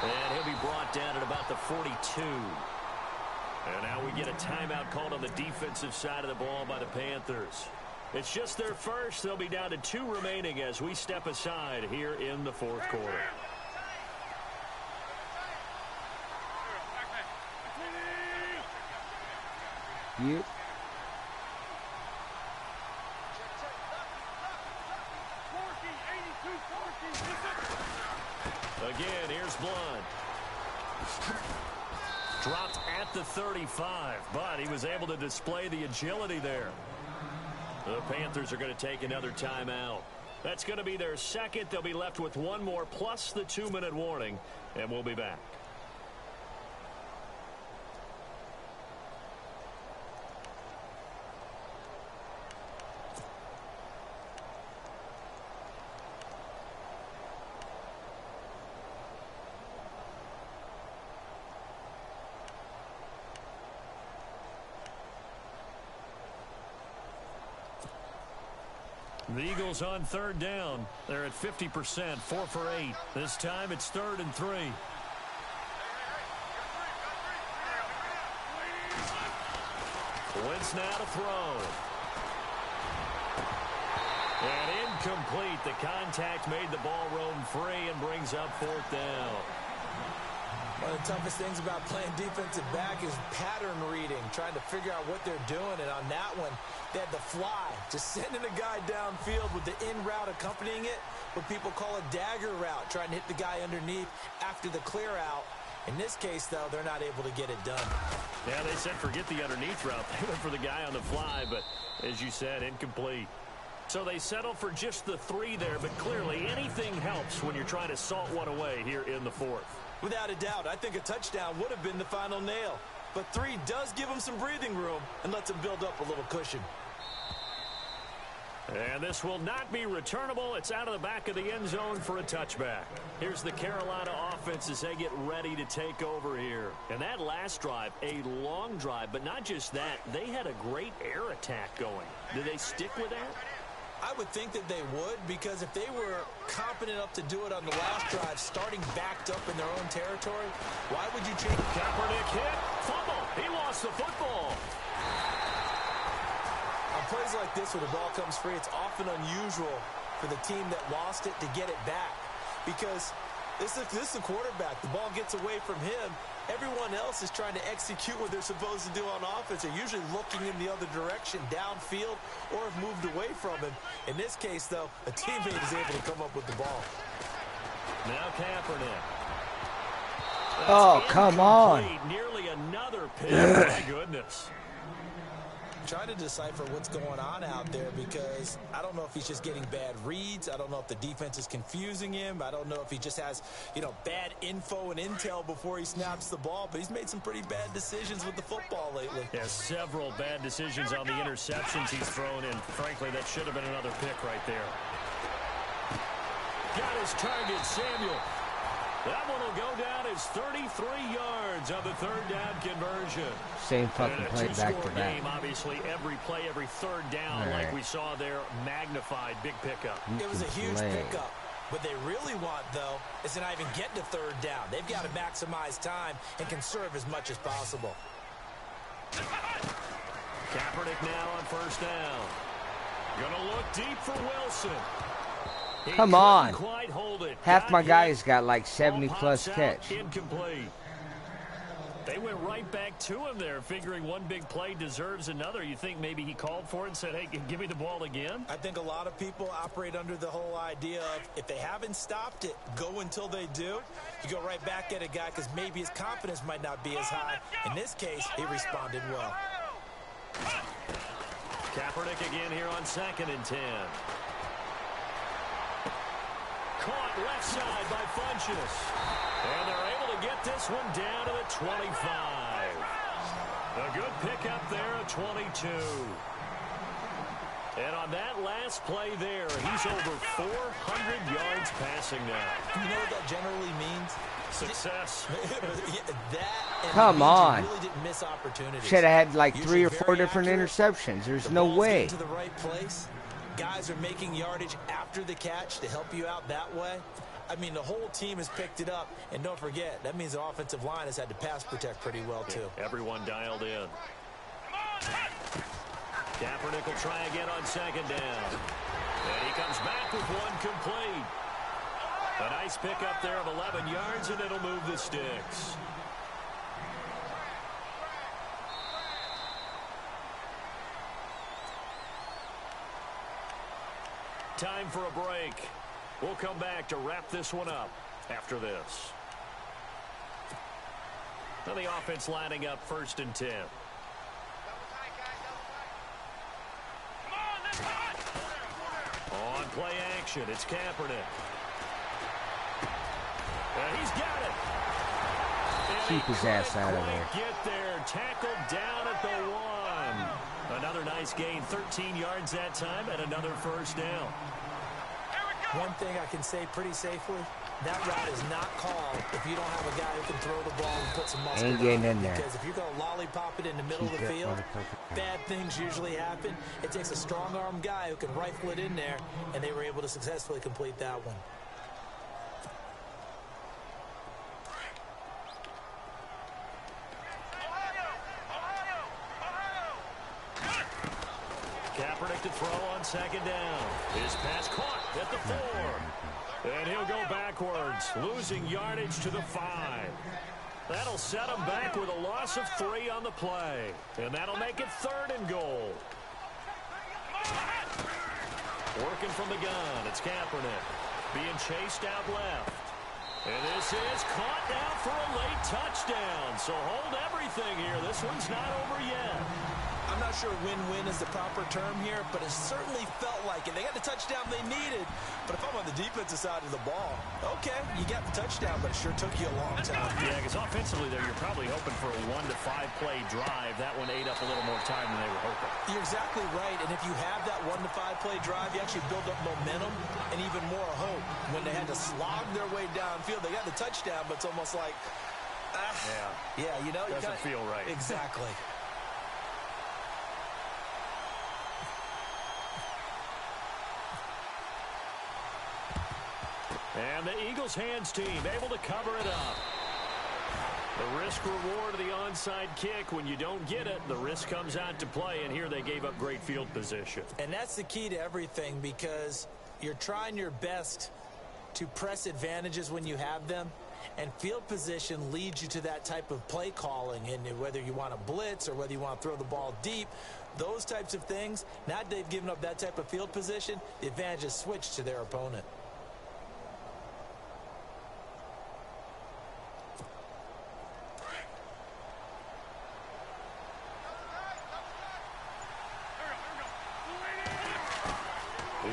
And he'll be brought down at about the 42. And now we get a timeout called on the defensive side of the ball by the Panthers. It's just their first. They'll be down to 2 remaining as we step aside here in the fourth quarter. Yep. Again, here's Blood. Dropped at the 35, but he was able to display the agility there. The Panthers are going to take another timeout. That's going to be their second. They'll be left with 1 more plus the 2-minute warning, and we'll be back. The Eagles on third down. They're at 50%, 4 for 8. This time it's 3rd and 3. Wentz now to throw. And incomplete. The contact made the ball roam free and brings up 4th down. One of the toughest things about playing defensive back is pattern reading, trying to figure out what they're doing. And on that one, they had the fly, just sending a guy downfield with the in route accompanying it, what people call a dagger route, trying to hit the guy underneath after the clear out. In this case, though, they're not able to get it done. Yeah, they said forget the underneath route. They went for the guy on the fly, but as you said, incomplete. So they settle for just the 3 there, but clearly anything helps when you're trying to salt one away here in the 4th. Without a doubt, I think a touchdown would have been the final nail. But 3 does give them some breathing room and lets them build up a little cushion. And this will not be returnable. It's out of the back of the end zone for a touchback. Here's the Carolina offense as they get ready to take over here. And that last drive, a long drive, but not just that. They had a great air attack going. Did they stick with that? I would think that they would, because if they were competent enough to do it on the last drive, starting backed up in their own territory, why would you change? Kaepernick hit. Fumble. He lost the football. On plays like this where the ball comes free, it's often unusual for the team that lost it to get it back, because this is the quarterback. The ball gets away from him. Everyone else is trying to execute what they're supposed to do on offense. They're usually looking in the other direction, downfield, or have moved away from him. In this case, though, a teammate is able to come up with the ball. Now Kaepernick. Oh, come on. Nearly another pick. My goodness. Trying to decipher what's going on out there, because I don't know if he's just getting bad reads. I don't know if the defense is confusing him. I don't know if he just has, bad info and intel before he snaps the ball. But he's made some pretty bad decisions with the football lately. Yeah, several bad decisions on the interceptions he's thrown in. Frankly, that should have been another pick right there. Got his target, Samuel. That one will go down as 33 yards on the third down conversion. Same fucking play back to back. Game, obviously, every play, every third down, like we saw there, magnified, big pickup. It was a huge pickup. What they really want, though, is to not even get to third down. They've got to maximize time and conserve as much as possible. Kaepernick now on first down. Gonna look deep for Wilson. Come on. Quite hold it. Half my guys got like 70-plus catch. Incomplete. They went right back to him there, figuring one big play deserves another. You think maybe he called for it and said, hey, give me the ball again? I think a lot of people operate under the whole idea of if they haven't stopped it, go until they do. You go right back at a guy because maybe his confidence might not be as high. In this case, he responded well. Kaepernick again here on 2nd and 10. Caught left side by Funchess. And they're able to get this one down to the 25. A good pickup there at 22. And on that last play there, he's over 400 yards passing now. Do you know what that generally means? Success. Come on. Really didn't miss opportunities. Should have had like 3 or 4 different interceptions. There's no way. To the right place. Guys are making yardage after the catch to help you out that way. I mean, the whole team has picked it up. And don't forget, that means the offensive line has had to pass protect pretty well, too. Everyone dialed in. Kaepernick will try again on 2nd down. And he comes back with one complete. A nice pickup there of 11 yards, and it'll move the sticks. Time for a break. We'll come back to wrap this one up after this. Now the offense lining up 1st and 10. On play action, it's Kaepernick. And he's got it. Keep his ass out of there. Get there, tackled down at the 1. Another nice gain, 13 yards that time, and another first down. One thing I can say pretty safely, that route is not called if you don't have a guy who can throw the ball and put some muscle Ain't getting in there. Because if you're going to lollipop it in the middle of the field, bad things usually happen. It takes a strong-arm guy who can rifle it in there, and they were able to successfully complete that one. Kaepernick to throw on 2nd down. His pass caught at the 4. And he'll go backwards, losing yardage to the 5. That'll set him back with a loss of 3 on the play. And that'll make it 3rd and goal. Working from the gun, it's Kaepernick. Being chased out left. And this is caught now for a late touchdown. So hold everything here. This one's not over yet. I'm not sure win-win is the proper term here, but it certainly felt like it. They got the touchdown they needed, but if I'm on the defensive side of the ball, okay, you got the touchdown, but it sure took you a long time. Yeah, because offensively there, you're probably hoping for a 1 to 5 play drive. That one ate up a little more time than they were hoping. You're exactly right, and if you have that 1 to 5 play drive, you actually build up momentum and even more hope. When they had to slog their way downfield, they got the touchdown, but it's almost like, yeah, you know, doesn't feel right. Exactly. And the Eagles hands team able to cover it up. The risk reward of the onside kick. When you don't get it, the risk comes out to play, and here they gave up great field position. And that's the key to everything, because you're trying your best to press advantages when you have them, and field position leads you to that type of play calling. And whether you want to blitz or whether you want to throw the ball deep, those types of things, now that they've given up that type of field position, the advantage is switched to their opponent.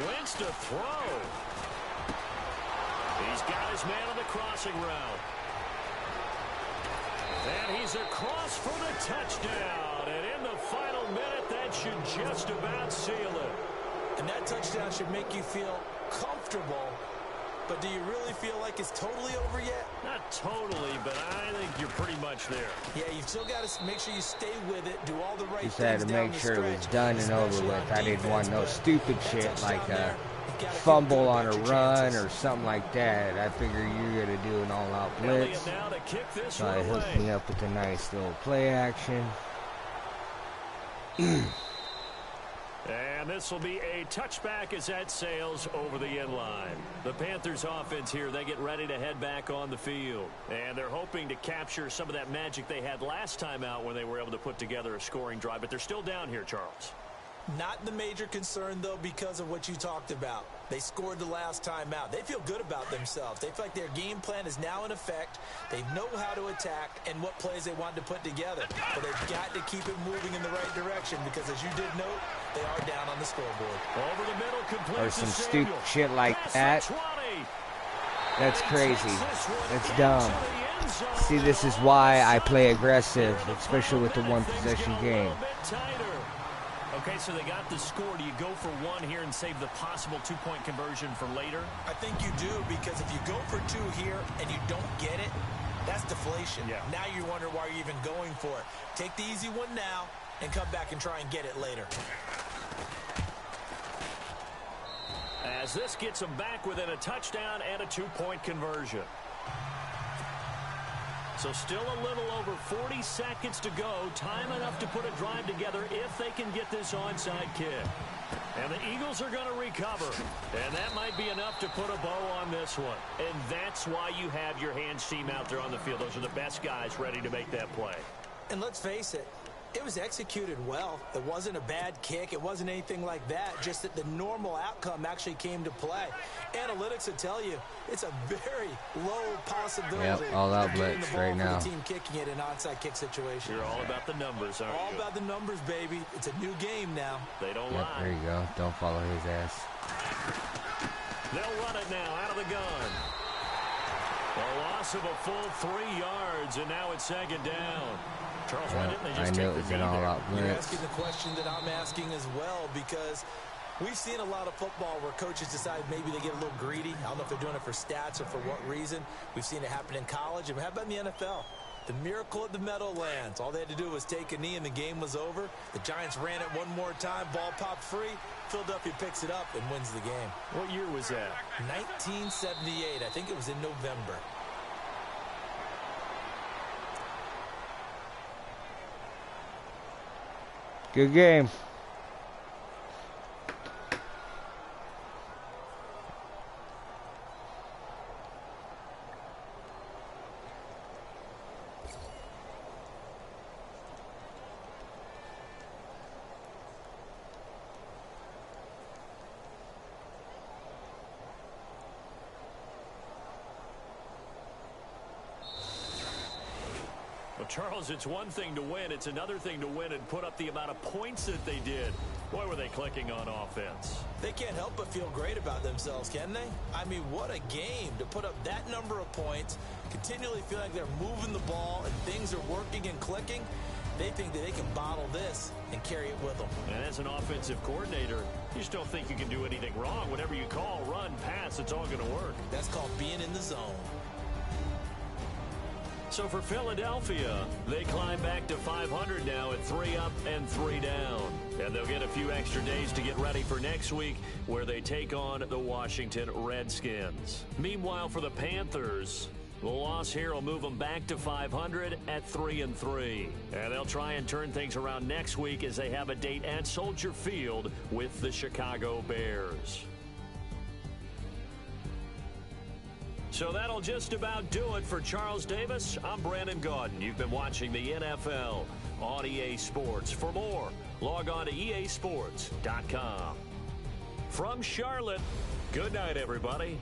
Wins to throw. He's got his man on the crossing route. And he's across for the touchdown. And in the final minute, that should just about seal it. And that touchdown should make you feel comfortable. But do you really feel like it's totally over yet? Not totally, but I think you're pretty much there. Yeah, you've still got to make sure you stay with it, do all the right things. Just had to make sure it was done and over with. I didn't want no stupid shit like a fumble on a run or something like that. I figure you're going to do an all-out blitz. So it hooked me up with a nice little play action. And this will be a touchback as that sails over the end line. The Panthers offense here, they get ready to head back on the field. And they're hoping to capture some of that magic they had last time out when they were able to put together a scoring drive. But they're still down here, Charles. Not the major concern, though, because of what you talked about. They scored the last time out. They feel good about themselves. They feel like their game plan is now in effect. They know how to attack and what plays they want to put together. But they've got to keep it moving in the right direction because, as you did note, they are down on the scoreboard. Over the middle, complete or some stupid shit like that. That's crazy. That's dumb. See, this is why I play aggressive, especially with the one-possession game. Okay, so they got the score. Do you go for one here and save the possible two-point conversion for later? I think you do, because if you go for two here and you don't get it, that's deflation. Yeah. Now you wonder why you're even going for it. Take the easy one now and come back and try and get it later. As this gets them back within a touchdown and a two-point conversion. So still a little over 40 seconds to go. Time enough to put a drive together if they can get this onside kick. And the Eagles are going to recover. And that might be enough to put a bow on this one. And that's why you have your hands team out there on the field. Those are the best guys ready to make that play. And let's face it, it was executed well. It wasn't a bad kick. It wasn't anything like that. Just that the normal outcome actually came to play. Analytics will tell you it's a very low possibility. Yep, all out blitz right now. The team kicking it in an onside kick situation. You're all about the numbers, aren't you? All about the numbers, baby. It's a new game now. They don't lie. There you go. Don't follow his ass. They'll run it now out of the gun. A loss of a full 3 yards, and now it's second down. Charles, why didn't they just I knew it was an all-out blitz. You're asking the question that I'm asking as well, because we've seen a lot of football where coaches decide maybe they get a little greedy. I don't know if they're doing it for stats or for what reason. We've seen it happen in college. And how about in the NFL? The miracle at the Meadowlands. All they had to do was take a knee and the game was over. The Giants ran it one more time. Ball popped free. Philadelphia picks it up and wins the game. What year was that? 1978. I think it was in November. Good game. Well, Charles, it's one thing to win. It's another thing to win and put up the amount of points that they did. Boy, were they clicking on offense. They can't help but feel great about themselves, can they? I mean, what a game to put up that number of points, continually feel like they're moving the ball and things are working and clicking. They think that they can bottle this and carry it with them. And as an offensive coordinator, you just don't think you can do anything wrong. Whatever you call, run, pass, it's all going to work. That's called being in the zone. So for Philadelphia, they climb back to 500 now at 3 up and 3 down. And they'll get a few extra days to get ready for next week, where they take on the Washington Redskins. Meanwhile, for the Panthers, the loss here will move them back to 500 at 3-3. And they'll try and turn things around next week as they have a date at Soldier Field with the Chicago Bears. So that'll just about do it for Charles Davis. I'm Brandon Gaudin. You've been watching the NFL on EA Sports. For more, log on to easports.com. From Charlotte, good night, everybody.